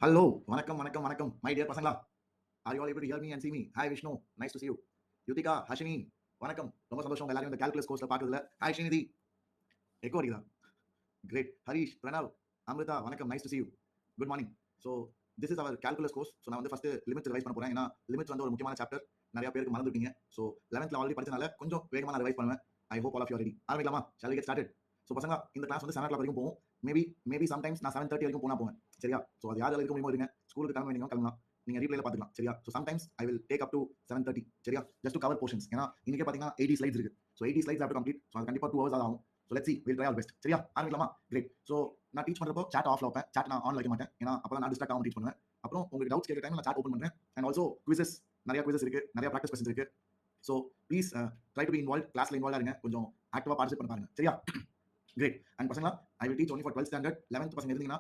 Hello வணக்கம் வணக்கம் வணக்கம் மை டியர் பசங்களா. Are you all able to hear me and see me? Hi Vishnu, nice to see you. Yuthika, Harshini, வணக்கம். ரொம்ப சந்தோஷம் உங்க எல்லாரையும் இந்த கால்குலஸ் கோர்ஸ்ல பார்க்கறதுல. ஹாய் ஸ்ரீநிதி, எக்கோ அடிக்குதா? கிரேட். ஹரிஷ், பிரணவ், அமிர்தா, வணக்கம், nice to see you. Good morning. So this is our calculus course. So நான் வந்து ஃபர்ஸ்ட் லிமிட்ஸ் ரிவைஸ் பண்ண போறேன். ஏன்னா லிமிட்ஸ் வந்து ஒரு முக்கியமான சாப்டர். நிறைய பேருக்கு மறந்துருப்பீங்க. ஸோ 11th ஆல்ரெடி படிச்சனால கொஞ்சம் வேகமாக நான் ரிவைஸ் பண்ணுவேன். I hope all of you ready. ஆரம்பிக்கலாமா? Shall we get started? So பசங்க, இந்த கிளாஸ் வந்து 7 o'clock வரைக்கும் போகும். மேபி சம்டைம்ஸ் நான் 7:30 வரைக்கும் போவேன். சரியா? ஸோ அது யாரால இருக்க முடியுமோ இருங்க. ஸ்கூலுக்கு கிளம்ப வேண்டியவங்க கிளம்பலாம். நீங்க ரீப்ளேல பாத்துக்கலாம். சரியா? So sometimes I will take up to 7:30. சரியா? Just to cover portions. ஏன்னா இன்னைக்கு பாத்தீங்கன்னா 80 ஸ்லைட்ஸ் இருக்கு. So 80 slides have to complete. So அது கண்டிப்பா 2 hours ஆகும். So let's see, will try our best. சரியா? ஆரம்பிக்கலாமா? கிரேட். ஸோ நான் டீச் பண்றப்போ சாட் ஆஃப்ல வைப்பேன். சாட் நான் ஆன்ல வைக்க மாட்டேன். ஏன்னா அப்பதான் நான் டிஸ்ட்ராக்ட் ஆகாம டீச் பண்ணுவேன். அப்புறம் உங்களுக்கு டவுட்ஸ் கேட்குற டைம் நான் சாட் ஓப்பன் பண்றேன். அண்ட் ஆல்சோ குவிசஸ், நிறைய குவிசஸ் இருக்கு, நிறைய ப்ராக்டிஸ் கொஸ்டின்ஸ் இருக்கு. So please try to be involve. கிளாஸ்ல இன்வால்வ் இருங்க, கொஞ்சம் ஆக்டிவா பார்ட்டிசிபேட் பண்ண பாருங்க. சரியா? கிரேட். அண்ட் பசங்களா, I will teach only for 12th standard. 11th பசங்க இருந்தீங்கன்னா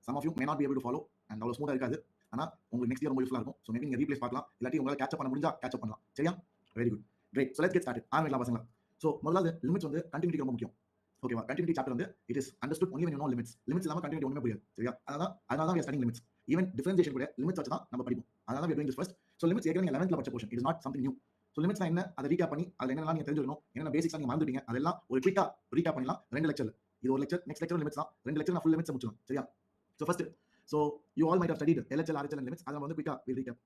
some of you may not be able to follow and அவ்வளோ ஸ்மூத்தாக இருக்காது. ஆனால் உங்களுக்கு நெக்ஸ்ட் இயர் ரொம்ப யூஸ்ஃபுல்லாக இருக்கும். ஸோ மேபி நீங்கள் ரீப்ளேஸ் பார்க்கலாம், இல்லாட்டி உங்களால் கேட்சப் பண்ண முடிஞ்சா கேட்சப் பண்ணலாம். சரியா? Very good. Great. So let's get started. ஆரம்பிக்கலாம் பசங்களா. ஸோ முதலாவது லிமிட்ஸ் வந்து கண்டினியூட்டி ரொம்ப முக்கியம். ஓகேவா? கண்டினியூட்டி சாப்டர் வந்து it is understood only when you know limits. Limits இல்லாமல் கண்டினியூட்டி ஒன்றுமே புரியாது. சரியா? அதனால தான் we are studying limits. Even differentiation கூட லிமிட்ஸ் வச்சு தான் நம்ம படிப்போம். அதனால தான் we are doing this first. So limits ஏற்கனவே 11th படிச்ச portion. It is not something new. So லிமிட்ஸ்னா என்ன, அதை ரீகேப் பண்ணி அதில் என்னெல்லாம் நீங்கள் தெரிஞ்சுக்கணும், என்னென்ன பேசிக்ஸ் நீங்கள் மறந்துட்டீங்க, அதெல்லாம் ஒரு குயிக்கா ரீகேப் பண்ணலாம் 2 லெக்சர்ல. இது ஒரு லெக்சர், நெக்ஸ்ட் லெக்சர் லிமிட்ஸ் தான். 2 லெக்சர் நான் ஃபுல் லிமிட்ஸ் முடிச்சிடும். சரியா? So first, so you all might have studied LHL, RHL and limits. அதை வந்து குயிக்கா will recap.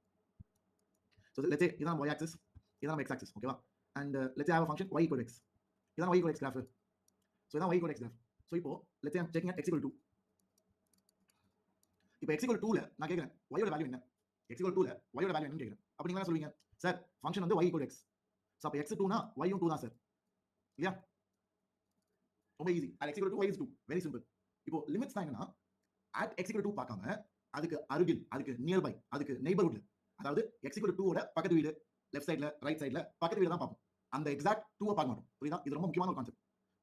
So let's say இதான் y ஆக்சிஸ், இதான் x ஆக்சிஸ். ஓகேவா? And let's say have a function y equal x. இதான் y equal x graph. So இதான் y equal x graph. So இப்போ let's say I am checking at x equal 2. இப்போ x equal 2ல நான் கேட்குறேன் y ஓட value என்ன? x equal 2ல y ஓட value என்னன்னு கேட்குறேன். அப்போ நீங்க என்ன சொல்லுவீங்க? சார் ஃபங்க்ஷன் வந்து y equal x. ஸோ அப்போ x 2னா y 2 தான் சார். இல்லையா? ரொம்ப easy. at x equal 2 y is 2. Very simple. இப்போ லிமிட்ஸ் தான் என்னன்னா, at x equal 2 பார்க்காம அதுக்கு அருகில், அதுக்கு நியர்பை, அதுக்கு நெய்பர்ஹுட், அதாவது x equal 2 ஓட பக்கத்து வீடு, லெஃப்ட் சைடுல, ரைட் சைடுல பக்கத்து வீடு தான் பார்ப்போம். அந்த எக்ஸாக்ட் 2 பார்க்க மாட்டோம். புரியுதா? இது ரொம்ப முக்கியமான ஒரு கான்செப்ட்.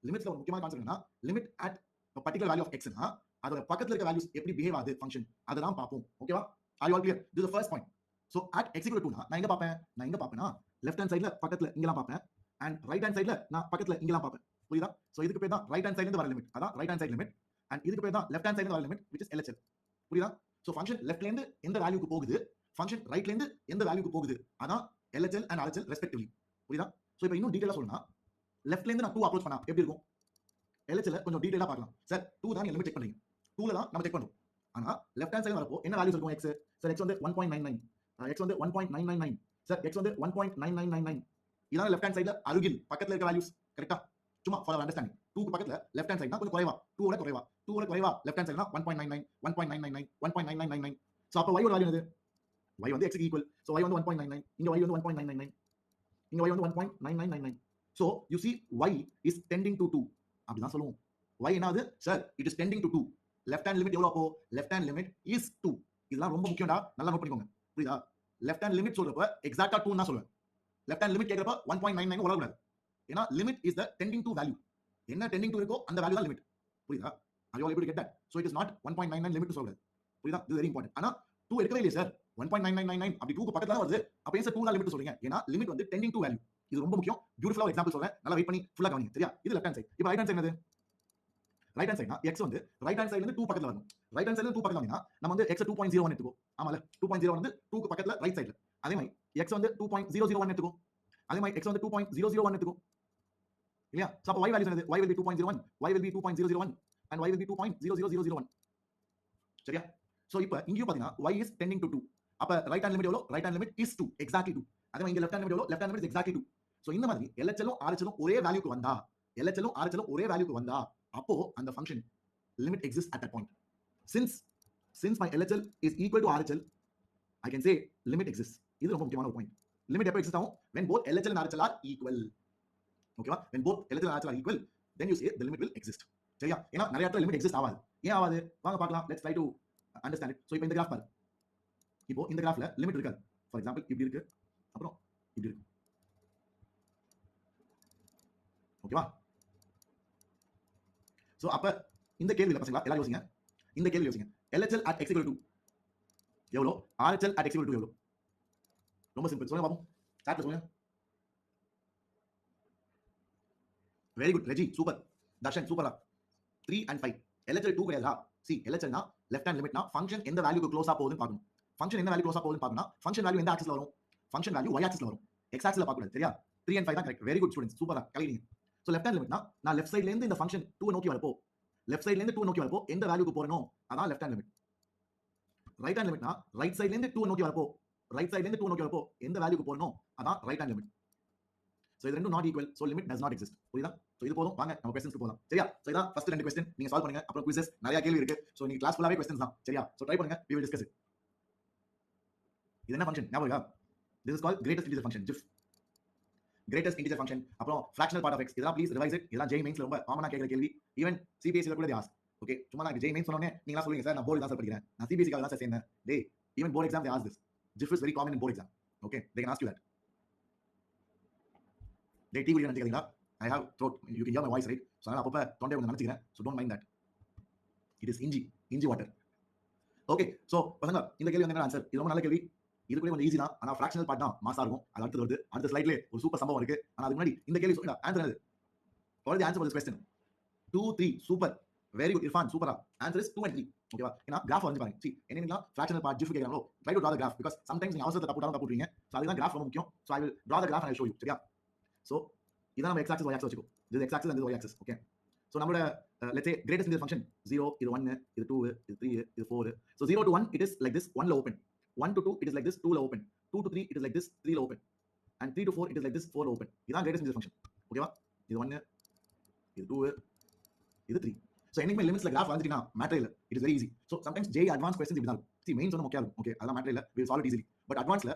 லிமிட்ஸ்ல ஒரு முக்கியமான கான்செப்ட் என்னன்னா, limit at particular value of xனா அதோட பக்கத்துல இருக்க வேல்யூஸ் எப்படி பிஹேவ் ஆகுது ஃபங்க்ஷன், அதை தான் பார்ப்போம். ஓகேவா? R you all clear? This is the first point. So at x equal 2னா நான் எங்க பார்ப்பேன்? நான் எங்க பார்ப்பேனா லெஃப்ட் ஹேண்ட் சைடுல பக்கத்துல இங்கலாம் பார்ப்பேன். அண்ட் ரைட் ஹேண்ட் சைடுல நான் பக்கத்துல இங்கலாம் பார்ப்பேன். புரியுதா? சோ இதுக்கு பேர் தான் ரைட் ஹேண்ட் சைடுல இருந்து வர லிமிட். அதான் right hand side limit. And இதுக்கு பேர் தான் லெஃப்ட் ஹேண்ட் சைடுல இருந்து வர லிமிட், which is LHL. புரியுதா? சோ ஃபங்க்ஷன் லெஃப்ட்ல இருந்து எந்த வேல்யூக்கு போகுது, ஃபங்க்ஷன் ரைட்ல இருந்து எந்த வேல்யூக்கு போகுது, அதான் LHL அண்ட் RHL ரெஸ்பெக்டிவ்லி. புரியுதா? சோ இப்போ இன்னும் டீடைலா சொல்லணும்னா, லெஃப்ட்ல இருந்து நான் 2 அப்ரோச் பண்ணா எப்படி இருக்கும்? LHL கொஞ்சம் டீடைலா பார்க்கலாம். சார் 2 தான் நீங்க லிமிட் செக் பண்றீங்க. 2ல தான் நம்ம செக் பண்றோம். ஆனா லெஃப்ட் ஹேண்ட் சைடு வரப்போ என்ன வேல்யூஸ் இருக்கும்? x சார் x வந்து 1.99, x வந்து 1.999, சார் x வந்து 1.9999. இதான் லெஃப்ட் ஹேண்ட் சைடுல அருகில் பக்கத்துல இருக்க வேல்யூஸ். கரெக்ட்டா? சும்மா ஃபார் அண்டர்ஸ்டாண்டிங். 2 க்கு பக்கத்துல லெஃப்ட் ஹேண்ட் சைடுனா கொஞ்சம் குறைவா, 2 ஓட குறைவா, 2 ஓட குறைவா லெஃப்ட் ஹேண்ட் சைடுனா 1.99, 1.999, 1.9999. சோ அப்ப y ஓட வேல்யூ என்னது? y வந்து x க்கு ஈக்குவல். சோ y வந்து 1.99, இங்க y வந்து 1.999, இங்க y வந்து 1.9999. So you see y is tending to 2. அப்படிதான் சொல்லுவோம். y என்னது? Sir it is tending to 2. Left hand limit எவ்வளவு அப்போ? Left hand limit is 2. இதெல்லாம் ரொம்ப முக்கியம்டா, நல்லா நோட் பண்ணிக்கோங்க. புரியுதா? லெஃப்ட் ஹேண்ட் லிமிட் சொல்றப்ப எக்ஸாக்ட்டா 2 தான் சொல்லுவேன். லெஃப்ட் ஹேண்ட் லிமிட் கேக்குறப்ப 1.99 வர கூடாது. ஏன்னா limit is the tending to value. என்ன டெண்டிங் டு இருக்கோ அந்த வேல்யூ தான் லிமிட். புரியுதா? are you all able to get that? so it is not 1.99 limit சொல்லக்கூடாது. புரியுதா? இது வெரி இம்பார்ட்டன்ட். ஆனா 2 எடுக்கவே இல்லையே சார், 1.9999 அப்படி 2 க்கு பக்கத்துல தான் வருது. அப்ப ஏன் சார் 2 தான் லிமிட் சொல்றீங்க? ஏன்னா லிமிட் வந்து டெண்டிங் டு வேல்யூ. இது ரொம்ப முக்கியம். பியூட்டிஃபுல்லா ஒரு எக்ஸாம்பிள் சொல்றேன், நல்லா வெயிட் பண்ணி ஃபுல்லா கவனிங்க. சரியா? இது லெஃப்ட் ஹேண்ட் சைடு. இப்போ ரைட் ஹேண்ட் சைடு என்னது? ரைட் ஹேண்ட் சைடுனா x வந்து ரைட் ஹேண்ட் சைடுல இருந்து 2 பக்கத்துல வரணும். ரைட் ஹேண்ட் சைடுல 2 பக்கத்துல வந்தீங்கன்னா நம்ம வந்து x 2.01 எடுத்துக்கோ. ஆமால, 2.01 வந்து 2 க்கு பக்கத்துல ரைட் சைடுல. அதே மாதிரி x வந்து 2.001 எடுத்துக்கோ. அதே மாதிரி x வந்து 2.001 எடுத்துக்கோ. இல்லையா? சோ அப்ப y வேல்யூ என்னது? y will be 2.01, y will be 2.001 and y will be 2.00001. சரியா? சோ இப்போ இங்கேயும் பாத்தீங்கன்னா y is tending to 2. அப்ப ரைட் ஹேண்ட் லிமிட் எவ்வளவு? Right hand limit is 2, exactly 2. அதே மாதிரி இங்க லெஃப்ட் ஹேண்ட் லிமிட் எவ்வளவு? Left hand limit is exactly 2. So இந்த மாதிரி LHL உம் RHL உம் ஒரே வேல்யூக்கு வந்தா, LHL உம் RHL உம் ஒரே வேல்யூக்கு வந்தா, அப்போ அந்த function limit exists at that point. Since my LHL is equal to RHL, I can say limit exists. இது ரொம்ப முக்கியமான ஒரு பாயிண்ட். லிமிட் எப்போ எக்ஸிஸ்ட் ஆகும்? when both LHL and RHL are equal. ஓகேவா? when both LHL and RHL are equal, then you say the limit will exist. சரியா? ஏன்னா நிறைய இடத்துல லிமிட் எக்ஸிஸ்ட் ஆகாது. ஏன் ஆகாது? வாங்க பார்க்கலாம். let's try to understand it. so இப்போ இந்த கிராஃப் பாரு. இப்போ இந்த கிராஃப்ல லிமிட் இருக்காது. ஃபார் எக்ஸாம்பிள் இப்படி இருக்கு, அப்புறம் இப்படி இருக்கு. ஓகேவா? சோ அப்ப இந்த கேள்வியில பசங்களா எல்லாரும் யோசிங்க. இந்த கேள்வி யோசிங்க. LHL at x equal to எவ்வளோ? RHL at x equal to எவ்வளோ? ரொம்ப சிம்பிள். சொல்லுங்க பாப்போம். சாட்ல சொல்லுங்க. Very good Reji, super. Darshan சூப்பரா. 3 and 5. LHL 2 கிடையாதா? சி LHLனா லெஃப்ட் ஹேண்ட் லிமிட்னா ஃபங்க்ஷன் எந்த வேல்யூக்கு க்ளோஸா போகுதுன்னு பார்க்கணும். ஃபங்க்ஷன் என்ன வேல்யூ க்ளோஸா போகுதுன்னு பார்க்கணும். ஃபங்க்ஷன் வேல்யூ எந்த ஆக்சிஸ்ல வரும்? ஃபங்க்ஷன் வேல்யூ y ஆக்சிஸ்ல வரும். x ஆக்சிஸ்ல பார்க்க கூடாது. சரியா? 3 and 5 தான் கரெக்ட். Very good students. சூப்பரா கலீங்க. சோ லெஃப்ட் ஹேண்ட் லிமிட்னா நான் லெஃப்ட் சைடுல இருந்து இந்த ஃபங்க்ஷன் 2 நோக்கி வரப்போ லெஃப்ட் சைடுல இருந்து 2 நோக்கி வரப்போ எந்த வேல்யூக்கு போறனோ அதான் left hand limit. Right hand லிமிட்னா ரைட் சைடுல இருந்து 2 நோக்கி வரப்போ எந்த வேல்யூக்கு போறனோ அதான் ரைட் ஹேண்ட் லிமிட். சோ இது ரெண்டும் not equal. So limit does not exist. புரியுதா? சோ இது போதும். வாங்க நம்ம क्वेश्चंस போலாம். சரியா? சோ இதான் ஃபர்ஸ்ட் ரெண்டு क्वेश्चन நீங்க சால்வ் பண்ணுங்க. அப்புறம் குவிஸஸ் நிறைய கேள்வி இருக்கு. சோ நீங்க கிளாஸ் ஃபுல்லாவே क्वेश्चंस தான். சரியா? சோ ட்ரை பண்ணுங்க. we will discuss it. இது என்ன ஃபங்க்ஷன் ஞாபகம் இருக்கா? this is called greatest integer function GIF. greatest integer function அப்புறம் fractional part of x. இதெல்லாம் ப்ளீஸ் ரிவைஸ் இட். இதெல்லாம் ஜே மெயின்ஸ்ல ரொம்ப காமனா கேக்குற கேள்வி. ஈவன் சிபிஎஸ்சி ல கூட they ask. ஓகே சும்மா நான் ஜே மெயின்ஸ் சொன்னோனே நீங்க எல்லாம் சொல்லுவீங்க சார் நான் போர்டு தான் சார் படிக்கிறேன். நான் சிபிஎஸ்சி காக தான் சார் சேர்ந்தேன். டேய் even board exam they ask this. GIF is very common in board exam. Okay they can ask you that. டேய் டீ குடிக்க நினைக்கிறீங்களா? I have throat. You can hear my voice right? So நான் அப்பப்ப தொண்டை கொஞ்சம் நினைச்சுக்கிறேன். So don't mind that. It is இஞ்சி water. Okay so பசங்க இந்த கேள்வி வந்து ஆன்சர். இது ரொம்ப நல்ல கேள்வி. இது கூட கொஞ்சம் ஈஸி தான். ஆனா ஃபிராக்ஷனல் பார்ட் தான் மாசா இருக்கும். அது அடுத்து வருது. அடுத்த ஸ்லைட்ல ஒரு சூப்பர் சம்பவம் இருக்கு. ஆனா அதுக்கு முன்னாடி இந்த கேள்வி சொல்லுங்க. ஆன்சர் என்னது? What is the answer for this question? 2 3 super. Very good Irfan சூப்பரா. Answer is 2 and 3. ஓகேவா? ஏனா கிராஃப் வரைஞ்சு பாருங்க. see என்னன்னா fractional part GIF கேக்குறாங்களோ try to draw the graph because sometimes நீங்க அவசரத்துல தப்பு போடுறீங்க. சோ அதுதான் கிராஃப் ரொம்ப முக்கியம். So I will draw the graph and I will show you. சரியா? So இதான் நம்ம x axis y axis வச்சுக்கோ. this is x axis and this is y axis. okay so நம்மளோட let's say greatest integer function 0 இது 1 இது 2 இது 3 இது 4. so 0 to 1 it is like this 1 ல open. 1 to 2 it is like this 2 ல open. 2 to 3 it is like this 3 ல open. and 3 to 4 it is like this 4 ல open. இதான் greatest integer function. ஓகேவா? இது 1 இது 2 இது 3. so என்னைக்குமே லிமிட்ஸ்ல கிராஃப் வரைஞ்சிட்டீங்கன்னா மேட்டர் இல்ல. it is very easy. so sometimes J advance questions இப்படி தான் இருக்கும். see மெயின்ஸ் வந்து முக்கியம் இருக்கும். ஓகே அதெல்லாம் மேட்டர் இல்ல. we will solve it easily. but advancedல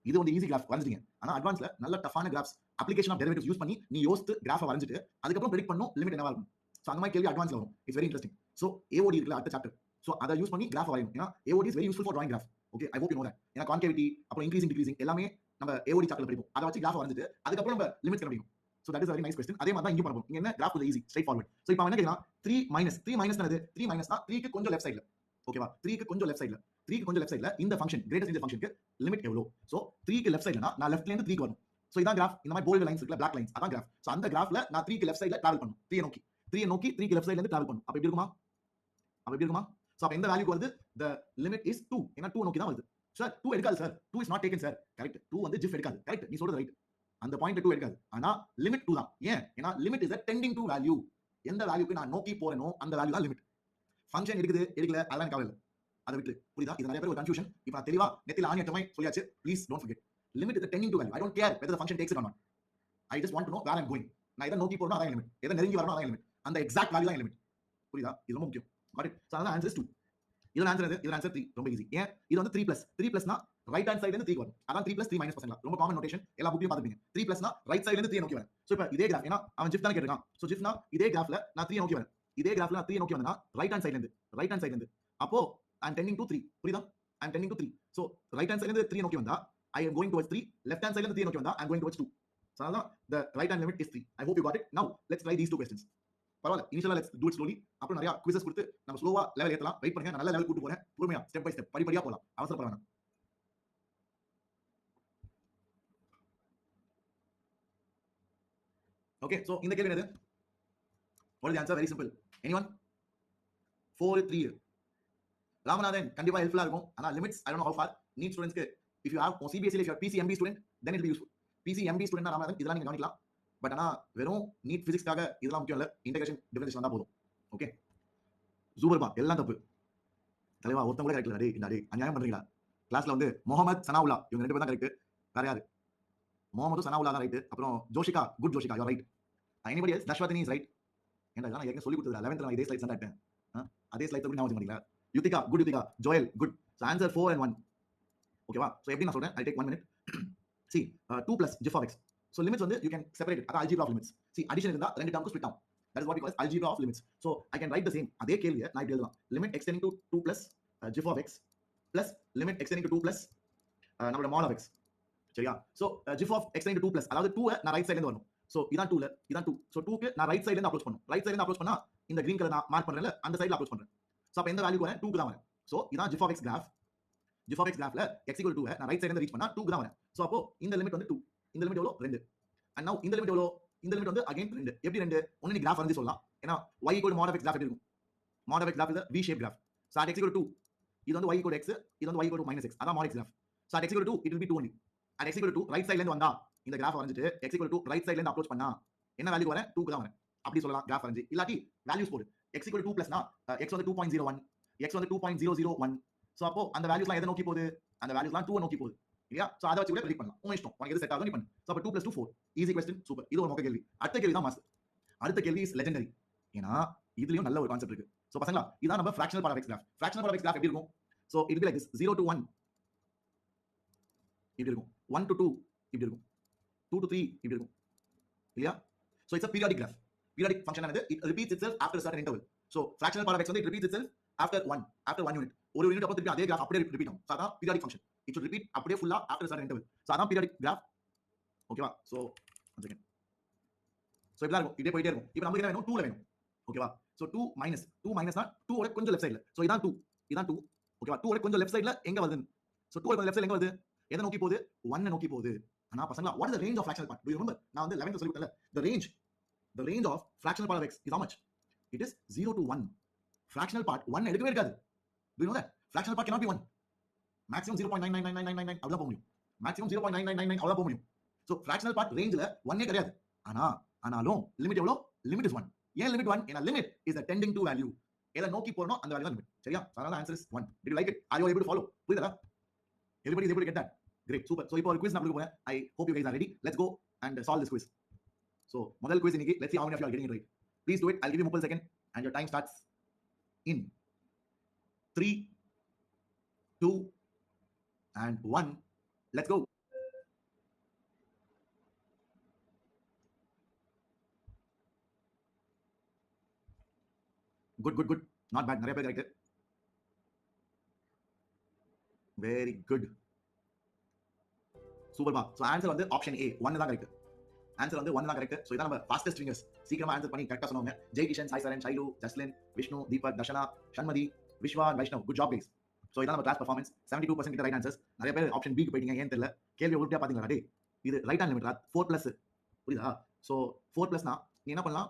இது வந்து ஈஸி கிராஃப் வரைஞ்சிட்டீங்க. ஆனா அட்வான்ஸ்ல நல்ல டஃபான graphs application of derivatives use பண்ணி நீ யோசித்து கிராஃபை வரைஞ்சிட்டு அதுக்கப்புறம் ப்ரெடிக்ட் பண்ணனும் லிமிட் என்னவா இருக்கும். சோ அந்த மாதிரி கேள்வி அட்வான்ஸ்ல வரும். It's very interesting. So AOD இருக்குல அடுத்த சாப்டர். சோ அதை யூஸ் பண்ணி கிராஃப் வரையணும். ஏன்னா AOD is very useful for drawing graph. Okay I hope you know that. ஏன்னா கான்கேவிட்டி அப்புறம் இன்க்ரீசிங் டிக்ரீசிங் எல்லாமே நம்ம ஏஓடி சாப்டர்ல படிப்போம். அதை வச்சு கிராஃப் வரைஞ்சிட்டு அதுக்கப்புறம் நம்ம லிமிட்ஸ் கண்டுபிடிக்கும். So that is very nice question. அதே மாதிரி தான் இங்க பண்ணணும். இங்க என்ன கிராஃப் கொஞ்சம் ஈஸி ஸ்ட்ரைட் ஃபார்வர்ட். சோ இப்போ என்ன கேக்குறான் 3 மைனஸ் என்னது 3 மைனஸ் தான் 3 க்கு கொஞ்சம் லெஃப்ட் சைடுல. ஓகேவா? 3 க்கு கொஞ்சம் லெஃப்ட் சைடுல இந்த ஃபங்க்ஷன் கிரேட்டஸ்ட் இன்டர் ஃபங்க்ஷனுக்கு லிமிட் எவ்வளவு? சோ 3 க்கு லெஃப்ட் சைடுலனா நான் லெஃப்ட்ல இருந்து 3 க்கு வரணும். சோ இதான் கிராஃப். இந்த மாதிரி போல்ட் லைன்ஸ் இருக்குல black lines அதான் கிராஃப். சோ அந்த கிராஃப்ல நான் 3 க்கு லெஃப்ட் சைடுல டிராவல் பண்ணனும். 3 நோக்கி 3 க்கு லெஃப்ட் சைடுல இருந்து டிராவல் பண்ணனும். அப்ப எப்படி இருக்குமா? சோ அப்ப எந்த வேல்யூக்கு வருது? the limit is 2. ஏனா 2 நோக்கி தான் வருது. சார் 2 எடுக்காது sir. 2 is not taken sir. Correct. 2 வந்து GIF எடுக்காது. கரெக்ட். நீ சொல்றது ரைட். அந்த பாயிண்ட் 2 எடுக்காது. ஆனா லிமிட் 2 தான். ஏன்? ஏனா limit is a tending to value. எந்த வேல்யூக்கு நான் நோக்கி போறேனோ அந்த வேல்யூ தான் லிமிட். ஃபங்க்ஷன் எடுக்குது எடுக்கல அதெல்லாம் கவலை இல்ல. அதை விட்டு புரியுதா? இது நிறைய பேர் ஒரு கன்ஃபியூஷன். இப்போ நான் தெளிவா நெத்தில ஆணி அட்டமை சொல்லியாச்சு. Please don't forget. Limit is tending to value. I don't care whether the function takes it or not. I just want to know where I'm going. நான் எதை நோக்கி போறேனோ அதான் லிமிட். எதை நெருங்கி வரணும் அதான் லிமிட். அந்த எக்ஸாக்ட் வேல்யூ தான் லிமிட். புரியுதா? இது ரொம்ப முக்கியம். Got it. சோ அதான் ஆன்சர் 2. இதோட ஆன்சர் எது? இதோட ஆன்சர் 3. ரொம்ப ஈஸி. ஏன்? இது வந்து 3+ னா ரைட் ஹேண்ட் சைடுல இருந்து 3 வரும். அதான் 3 + 3 - பசங்களா. ரொம்ப காமன் நோட்டேஷன். எல்லா புக்லயும் பாத்துப்பீங்க. 3+ னா ரைட் சைடுல இருந்து 3 நோக்கி வரேன். சோ இப்போ இதே கிராஃப் ஏனா அவன் GIF தான் கேட்டிருக்கான். சோ GIF னா இதே கிராஃப்ல நான் 3 நோக்கி வரேன். இதே கிராஃப்ல நான் 3 நோக்கி வந்தனா ரைட் ஹேண்ட் சைடுல இருந்து அப்போ I'm tending to 3. புரியுதா? I'm tending to 3. So right hand side ல இருந்து 3 நோக்கி வந்தா I am going towards 3. Left hand side ல இருந்து 3 நோக்கி வந்தா I am going towards 2. So அதான் the right hand limit is 3. I hope you got it. Now let's try these two questions. பரவாயில்ல இனிஷியலா let's do it slowly. அப்புறம் நிறைய quizzes கொடுத்து நம்ம ஸ்லோவா லெவல் ஏத்தலாம். வெயிட் பண்ணுங்க. நான் நல்ல லெவல் கூட்டி போறேன். பொறுமையா ஸ்டெப் பை ஸ்டெப் படிப்படியா போலாம். அவசரப்பட வேணாம். ஓகே சோ இந்த கேள்வி என்னது? What is the answer? Very simple. Anyone? 4 3. Ramanathan கண்டிப்பா ஹெல்ப்ஃபுல்லா இருக்கும். ஆனா limits I don't know how far. NEET ஸ்டூடண்ட்ஸ்க்கு if you have CBSE if you are PCMB student then it will be useful. PCMB student Ramanathan இதெல்லாம் நீங்க கவனிக்கலாம். பட் ஆனா வெறும் நீட் பிசிக்ஸ்க்காக இதெல்லாம் முக்கியம் இல்ல. இன்டகிரேஷன் டிஃபரன்ஷியேஷன் வந்தா போதும். ஓகே சூப்பர்பா எல்லாம் தப்பு. தலைவா ஒருத்தன் கூட கரெக்ட் இல்ல. டேய் டேய் அநியாயம் பண்றீங்களா? கிளாஸ்ல வந்து முகமது சனாவுல்லா இவங்க ரெண்டு பேரும் தான் கரெக்ட். வேற யாரு? முகமது சனாவுல்லா தான் ரைட். அப்புறம் Joshika good Joshika you are right. anybody else? Tashvathini is right. ஏன்டா இதெல்லாம் ஏற்கனவே சொல்லி கொடுத்தது 11th நான் இதே ஸ்லைட்ஸ் தான் எடுத்தேன். அதே ஸ்லைட்ஸ் கூட ஞாபகம் வச்சுக்கீங்களா? Yuthika good Yuthika Joel good. So answer 4 and 1. ஓகேவா? So எப்படி நான் சொல்றேன்? I'll take 1 minute. See 2 plus GIF of x. So limits வந்து you can separate it. அதான் algebra of limits. See addition இருந்தா ரெண்டு டேர்ம்க்கு ஸ்ப்ளிட் ஆகும். That is what we call algebra of limits. So I can write the same. அதே கேள்வியை நான் இப்படி எழுதலாம். limit x tending to 2 plus GIF of x plus limit x tending to 2 plus நம்மளோட mod of x. சரியா? So GIF of x tending to 2 plus அதாவது 2 நான் right சைடுல இருந்து வரணும். So இதான் 2 ல இதான் 2. So 2 க்கு நான் ரைட் சைடுல இருந்து அப்ரோச் பண்ணனும். ரைட் சைடுல இருந்து அப்ரோச் பண்ணா இந்த கிரீன் கலர் நான் மார்க் பண்றேன்ல அந்த சைடுல அப்ரோச் பண்றேன். So அப்ப எந்த வேல்யூக்கு வரேன்? 2 க்கு தான் வரேன். So இதான் GIF of x graph. GIF of x graphல x = 2 நான் ரைட் சைடுல இருந்து ரீச் பண்ணா 2 க்கு தான் வரேன். So அப்போ இந்த லிமிட் வந்து 2. இந்த லிமிட் எவ்வளவு? 2. And now இந்த லிமிட் எவ்வளவு? இந்த லிமிட் வந்து அகைன் 2. எப்படி 2? ஒண்ணு நீ கிராஃப் வரைஞ்சு சொல்லலாம். ஏனா y = mod of x graph எப்படி இருக்கும்? mod of x graph is a v shaped graph. So at x equal to 2 இது வந்து y equal to x, இது வந்து y equal to minus x. அதான் mod x graph. So at x equal to 2 it will be 2 only. At x equal to 2 right சைடுல இருந்து வந்தா இந்த graph வரைஞ்சிட்டு x equal to ரைட் சைடுல இருந்து அப்ரோச் பண்ணா என்ன வேல்யூ வரேன் 2 க்கு தான் வரேன் அப்படி சொல்லலாம் கிராஃப் வரைஞ்சி. இல்லாட்டி வேல்யூஸ் போடு x equal to 2 + னா x வந்து 2.01 x வந்து 2.001. சோ அப்போ அந்த வேல்யூஸ்லாம் எதை நோக்கி போகுது அந்த வேல்யூஸ்லாம் 2 நோக்கி போகுது இல்லையா. சோ அதை வச்சு கூட ப்ரெடிக்ட் பண்ணலாம் உங்க இஷ்டம் உனக்கு எது செட் ஆகும் நீ பண்ணு. சோ அப்போ 2 + 2 4 ஈஸி क्वेश्चन சூப்பர். இது ஒரு மொக்க கேள்வி. அடுத்த கேள்வி தான் மாஸ். அடுத்த கேள்வி இஸ் லெஜெண்டரி. ஏனா இதுலயும் நல்ல ஒரு கான்செப்ட் இருக்கு. சோ பசங்களா இதான் நம்ம fractional part of x graph. Fractional part of x graph எப்படி இருக்கும்? So it will be like this 0 to 1 இப்படி இருக்கும், 1 to 2 இப்படி இருக்கும், 2 to 3 இப்படி இருக்கும் இல்லையா. So it's a periodic graph. Periodic function ஆனது it repeats itself after a certain interval. So fractional part of x வந்து it repeats itself after 1 unit. ஒரு யூனிட் அப்போ திருப்பி அதே கிராஃப் அப்படியே ரிப்பீட் ஆகும். சோ அதான் periodic function. It should repeat அப்படியே ஃபுல்லா after a certain interval. So அதான் periodic graph. ஓகேவா. So one second. சோ இப்படி இருக்கும், இதே போயிட்டே இருக்கும். இப்போ நமக்கு என்ன வேணும் 2 ல வேணும். ஓகேவா. சோ 2 மைனஸ்னா 2 ஓட கொஞ்சம் லெஃப்ட் சைடுல. சோ இதான் 2 இதான் 2. ஓகேவா. 2 ஓட கொஞ்சம் லெஃப்ட் சைடுல எங்க வருது? சோ 2 ஓட கொஞ்சம் லெஃப்ட் சைடுல எங்க வருது? எதை நோக்கி போகுது? 1 நோக்கி போகுது. ஆனா பசங்களா what is the range of fractional part? Do you remember? நான் வந்து 11th சொல்லி கொடுத்தல. The range of fractional part of x is how much? It is 0 to 1. Fractional part 1 எடுக்கவே இருக்காது. Do you know that? Fractional part cannot be 1. Maximum 0.99999 அவ்வளவு போக முடியும். Maximum 0.9999 அவ்வளவு போக முடியும். So fractional part rangeல 1 கிடையாது. ஆனாலும் லிமிட் எவ்வளவு? Limit is 1. ஏன் லிமிட் 1? ஏனா limit is the tending to value. எதை நோக்கி போறனோ அந்த வேல்யூ தான் லிமிட். சரியா? அதனால answer is 1. Did you like it? Are you able to follow? புரியுதா? Everybody is able to get that? Great, super. So இப்போ ஒரு quiz நான் கொடுக்க போறேன். I hope you guys are ready. Let's go and solve this quiz. So முதல் quiz இன்னைக்கு. Let's see how many of you are getting it right. Please do it. I'll give you 30 seconds and your time starts in 3 2 and 1. Let's go. Good. Not bad. நிறைய பேர் correct. Very good. Super பா. So answer வந்து option A 1 தான் correct. Answer வந்து 1 தான் correct. So இதான் நம்ம fastest fingers. சீக்கிரமா ஆன்சர் பண்ணி கரெக்ட்டா சொன்னவங்க Jai Kishan, Sai Charan, Shailu, Jasleen, Vishnu, Deepak, Darshana, Shanmathi, Vishwa, Vaishnav. Good job guys. So இதான் நம்ம கிளாஸ் பெர்ஃபார்மன்ஸ். 72% கிட்ட ரைட் ஆன்சர்ஸ். நிறைய பேர் ஆப்ஷன் B க்கு போயிட்டீங்க. ஏன் தெரியல. கேள்வி உருப்படியா பாத்தீங்களா டேய்? இது ரைட் ஹேண்ட் லிமிட் 4+. புரியுதா? சோ 4+ னா நீ என்ன பண்ணலாம்?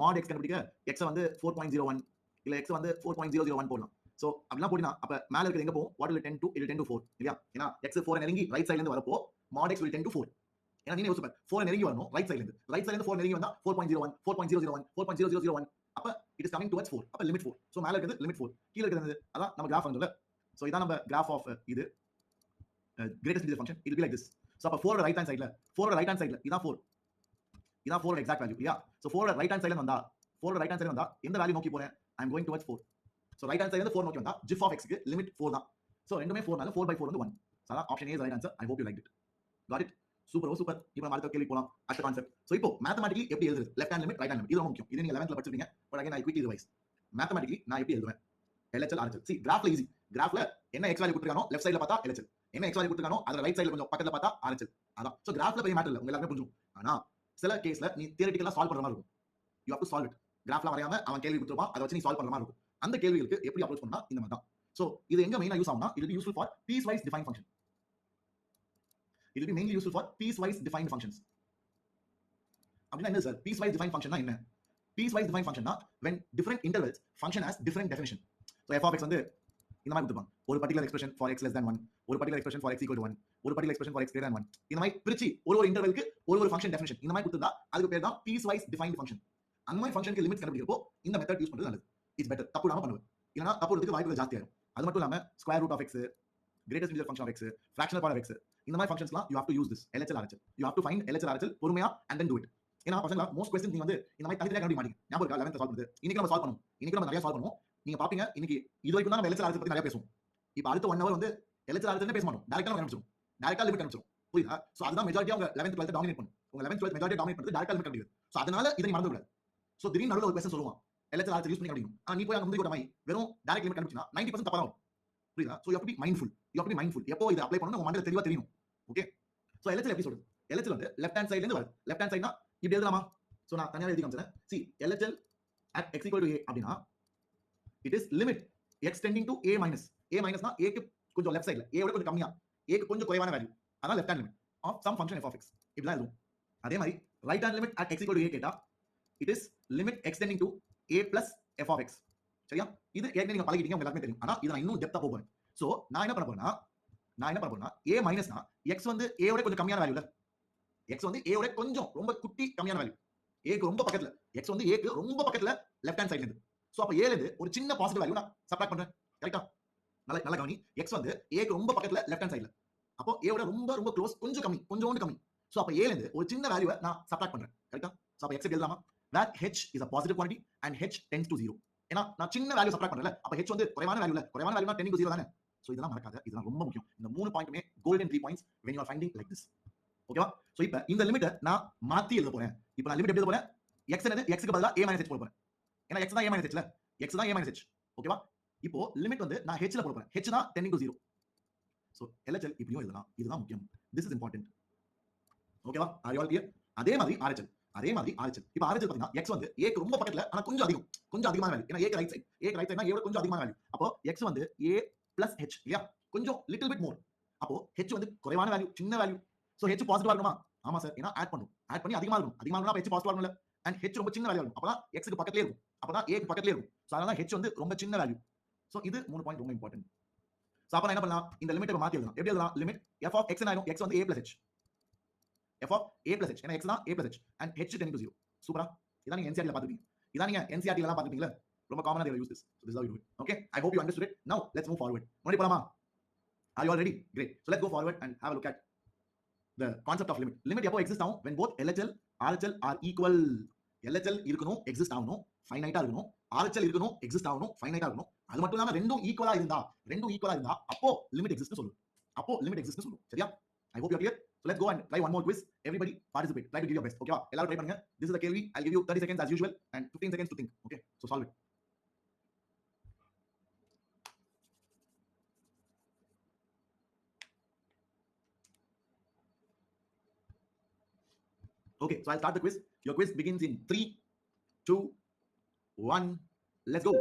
mod x கண்டுபிடிக்க x வந்து 4.01 இல்ல x வந்து 4.001 போடலாம். சோ அப்படிலாம் போடினா அப்ப மேல இருக்கிறது எங்க போகும்? what will it tend to? It will tend to 4 இல்லையா? ஏனா x 4 நெருங்கி ரைட் சைடுல இருந்து வரப்போ mod x will tend to 4. ஏனா நீ யோசிப்ப 4 நெருங்கி வரணும் ரைட் சைடுல இருந்து 4 நெருங்கி வந்தா 4.01 4.001 4.0001 அப்ப it is coming towards 4. அப்ப லிமிட் 4. சோ மேல இருக்கிறது லிமிட் 4, கீழ இருக்கிறது அதான் நம்ம கிராஃப் வந்ததுல. சோ இதான் நம்ம கிராஃப் ஆஃப் இது greatest integer function. It will be like this. So அப்ப 4 ரைட் ஹேண்ட் சைடுல இதான் 4. இதான் 4 எக்ஸாக்ட் வேல்யூ இல்லையா? சோ 4 ரைட் ஹேண்ட் சைடுல வந்தா எந்த வேல்யூ நோக்கி போறேன்? I am going towards 4. So right hand சைடுல இருந்து 4 நோக்கி வந்தா gif of x க்கு லிமிட் 4 தான். சோ ரெண்டுமே 4 நால 4/4 வந்து 1. சோ அதான் option A is the right answer. I hope you liked it. Got it? Super இப்போ நம்ம அடுத்த கேள்வி போலாம். அடுத்த கான்செப்ட். சோ இப்போ மேத்தமேட்டிக்கலி எப்படி எழுதுறது? Left hand limit, right hand limit. இது ரொம்ப முக்கியம். இது நீங்க 11th ல படிச்சிருப்பீங்க. But again I quickly revise. Mathematically நான் எப்படி எழுதுவேன்? LHL RHL. See கிராஃப்ல ஈஸி. கிராஃப்ல என்ன x வேல்யூ கொடுத்திருக்கானோ லெஃப்ட் சைடுல பார்த்தா LHL. என்ன x வேல்யூ கொடுத்திருக்கானோ அதுல ரைட் சைடுல கொஞ்சம் பக்கத்துல பார்த்தா RHL. அதான். சோ கிராஃப்ல பெரிய மேட்டர் இல்ல. உங்க எல்லாமே புரியும். ஆனா சில கேஸ்ல நீ தியரிட்டிக்கலா சால்வ் பண்ற மாதிரி இருக்கும். You have to solve it. கிராஃப்ல வரையாம அவன் கேள்வி கொடுத்திருப்பான். அதை வச்சு நீ சால்வ் பண்ற மாதிரி இருக்கும். அந்த கேள்விகளுக்கு எப்படி அப்ரோச் பண்ணா இந்த மாதிரி தான். சோ இது எங்க மெயினா யூஸ் ஆகும்னா it will be useful for piecewise defined function. It will be mainly useful for piecewise defined functions. அப்படினா என்ன சார் piecewise defined function னா என்ன? piecewise defined function னா when different intervals function has different definition. So f of x வந்து இந்த மாதிரி கொடுத்திருப்பாங்க. ஒரு particular expression for x less than 1, ஒரு particular expression for x equal to 1, ஒரு particular expression for x greater than 1. இந்த மாதிரி பிரிச்சு ஒரு இன்டர்வலுக்கு ஒரு ஃபங்க்ஷன் டெஃபினிஷன் இந்த மாதிரி கொடுத்தா அதுக்கு பேர் தான் piecewise defined function. அந்த மாதிரி ஃபங்க்ஷனுக்கு லிமிட்ஸ் கண்டுபிடிக்கிறப்போ இந்த மெத்தட் யூஸ் பண்றது நல்லது. It's better. தப்பு இல்லாம பண்ணுவேன். இல்லனா தப்பு வரதுக்கு வாய்ப்புகள் ஜாஸ்தியா இருக்கும். அது மட்டும் இல்லாம square root of x, greatest integer function of x, fractional part of x இந்த மாதிரி ஃபங்க்ஷன்ஸ்லாம் you have to use this LHL RHL. You have to find LHL RHL பொறுமையா and then do it. ஏனா பசங்களா most questions நீங்க வந்து இந்த மாதிரி தனித்தனியா கண்டுபிடிக்க மாட்டீங்க. ஞாபகம் இருக்கா 11th சால்வ் பண்ணது. இன்னைக்கு நம்ம சால்வ் பண்ணுவோம். இன்னைக்கு நம்ம நிறைய சால்வ் பண்ணுவோம். நீங்க பாப்பீங்க இன்னைக்கு இது வரைக்கும் தான் நம்ம LHL RHL பத்தி நிறைய பேசுவோம். இப்போ அடுத்த 1 hour வந்து LHL RHL பேச மாட்டோம். டைரக்டா நம்ம கண்டுபிடிச்சோம். டைரக்டா லிமிட் கண்டுபிடிச்சோம். புரியுதா? சோ அதுதான் மெஜாரிட்டி உங்க 11th 12th டாமினேட் பண்ணும். உங்க 11th 12th மெஜாரிட்டி டாமினேட் பண்றது டைரக்டா லிமிட் கண்டுபிடிக்கிறது. சோ அதனால இதை நீ மறந்து விடாத. சோ திடீர்னு நடுவுல ஒரு क्वेश्चन சொல்லுவான். LHL RHL யூஸ் பண்ணி கண்டுபிடிக்கணும். ஆனா நீ போய் அங்க முந்தி கூட மாதிரி வெறும் டைரக்ட் லிமிட் கண்டுபிடிச்சா 90% தப்பா வரும். புரியுதா? So you have to be mindful. எப்போ இத அப்ளை பண்ணனும் உங்க மண்டையில தெளிவா தெரியணும். ஓகே? சோ LHL எப்படி சொல்றது? LHL வந்து லெஃப்ட் ஹேண்ட் சைடுல இருந்து வருது. லெஃப்ட் ஹேண்ட் சைடுனா இப்படி எழுதலாமா? சோ நான் தனியா எழுதி காமிச்சறேன். See LHL at x equal to a அப்படினா it is limit x tending to a minus. a minus னா a க்கு கொஞ்சம் லெஃப்ட் சைடுல a விட கொஞ்சம் கம்மியா a க்கு கொஞ்சம் குறைவான வேல்யூ. அதான் left hand limit of some function f of x. இப்படி எழுதுவோம். அதே மாதிரி right hand limit at x equal to a கேட்டா it is limit x tending to a plus f of x. சரியா? இது ஏற்கனவே நீங்க பழகிட்டீங்க, உங்க எல்லாருக்குமே தெரியும். ஆனா இத நான் இன்னும் டெப்தா போறேன். சோ நான் என்ன பண்ண போறேன்னா a மைனஸ்னா x வந்து a ஓட கொஞ்சம் கம்மியான வேல்யூல, x வந்து a ஓட கொஞ்சம் ரொம்ப குட்டி கம்மியான வேல்யூ, a க்கு ரொம்ப பக்கத்துல, x வந்து a க்கு ரொம்ப பக்கத்துல லெஃப்ட் ஹேண்ட் சைடுல இருந்து. சோ அப்ப a ல இருந்து ஒரு சின்ன பாசிட்டிவ் வேல்யூ நான் சப்ட்ராக்ட் பண்றேன். கரெக்ட்டா? நல்லா கவனி. x வந்து a க்கு ரொம்ப பக்கத்துல லெஃப்ட் ஹேண்ட் சைடுல. அப்போ a ஓட ரொம்ப ரொம்ப க்ளோஸ், கொஞ்சம் கம்மி, கொஞ்சோண்டு கம்மி. சோ அப்ப a ல இருந்து ஒரு சின்ன வேல்யூவை நான் சப்ட்ராக்ட் பண்றேன். கரெக்ட்டா? சோ அப்ப x க்கு எழுதலாமா? where h is a positive quantity and h tends to 0. ஏன்னா நான் சின்ன வேல்யூ சப்ட்ராக்ட் பண்றேன்ல, அப்ப h வந்து குறைவான வேல்யூல, குறைவான வேல்யூனா tending to 0 தானே. சோ இதெல்லாம் மறக்காத, இதெல்லாம் ரொம்ப முக்கியம். இந்த 3 பாயிண்ட்டுமே golden 3 points when you are finding like this. ஓகேவா? சோ இப்ப இந்த லிமிட்ட நான் மாத்தி எழுத போறேன். இப்ப நான் லிமிட் எப்படி எழுத போறேன்? x என்னது? x க்கு பதிலா a - h போட போறேன். ஏன்னா x தான் a - h ல, x தான் a - h. ஓகேவா? இப்போ லிமிட் வந்து நான் h ல போட போறேன். h தான் tending to 0. சோ LHL இப்படியும் எழுதலாம். இதுதான் முக்கியம். This is important. ஓகேவா? R you all clear? அதே மாதிரி RHL. இப்ப RHL பாத்தீங்கன்னா x வந்து a க்கு ரொம்ப பக்கத்துல, ஆனா கொஞ்சம் அதிகம், கொஞ்சம் அதிகமான வேல்யூ. ஏன்னா a க்கு ரைட் சைடு, a க்கு ரைட் சைடுனா a விட கொஞ்சம் அதிகமான வேல்யூ. அப்போ x வந்து a plus h இல்லையா? கொஞ்சம் லிட்டில் பிட் மோர். அப்போ h வந்து குறைவான வேல்யூ, சின்ன வேல்யூ. சோ h பாசிட்டிவா இருக்கணுமா? ஆமா சார். ஏன்னா ஆட் பண்ணும். ஆட் பண்ணி அதிகமா இருக்கணும். அதிகமா இருக்கணும்னா h பாசிட்டிவா இருக்கணும்ல. அண்ட் h ரொம்ப சின்ன வேல்யூ இருக்கும். அப்பதான் x க்கு பக்கத்துலயே இருக்கும். அப்பதான் a க்கு பக்கத்துலயே இருக்கும். சோ அதனால h வந்து ரொம்ப சின்ன வேல்யூ. சோ இது 3 பாயிண்ட் ரொம்ப இம்பார்ட்டன்ட். சோ அப்ப நான் என்ன பண்ணலாம்? இந்த லிமிட்டை மாத்தி எழுதலாம். எப்படி எழுதலாம்? லிமிட் f of x என்ன ஆகும்? x வந்து a plus h. f of a plus h. ஏன்னா x தான் a plus h and h tending to 0. சூப்பரா? இதான் நீங்க NCERT ல பாத்துருப்பீங்க. இதான் நீங்க NCERT ல எல்லாம் பாத்துருப்பீங்கல. ரொம்ப காமனா they will use this. So this is how you do it. Okay? I hope you understood it. Now let's move forward. முன்னாடி போலாமா? Are you all ready? Great. So let's go forward and have a look at the concept of limit. Limit எப்போ exist ஆகும்? When both LHL, RHL are equal. LHL இருக்கணும், exist ஆகணும், ஃபைனைட்டா இருக்கணும். RHL இருக்கணும், exist ஆகணும், ஃபைனைட்டா இருக்கணும். அது மட்டும் இல்லாம ரெண்டும் ஈக்குவலா இருந்தா, அப்போ லிமிட் எக்ஸிஸ்ட் சொல்லுவோம். சரியா? I hope you are clear. So let's go and try one more quiz. Everybody participate. Try to give your best. Okay? எல்லாரும் try பண்ணுங்க. This is the கேள்வி. I'll give you 30 seconds as usual and 15 seconds to think. Okay? So solve it. Okay, so I'll start the quiz. Your quiz begins in 3, 2, 1. Let's go.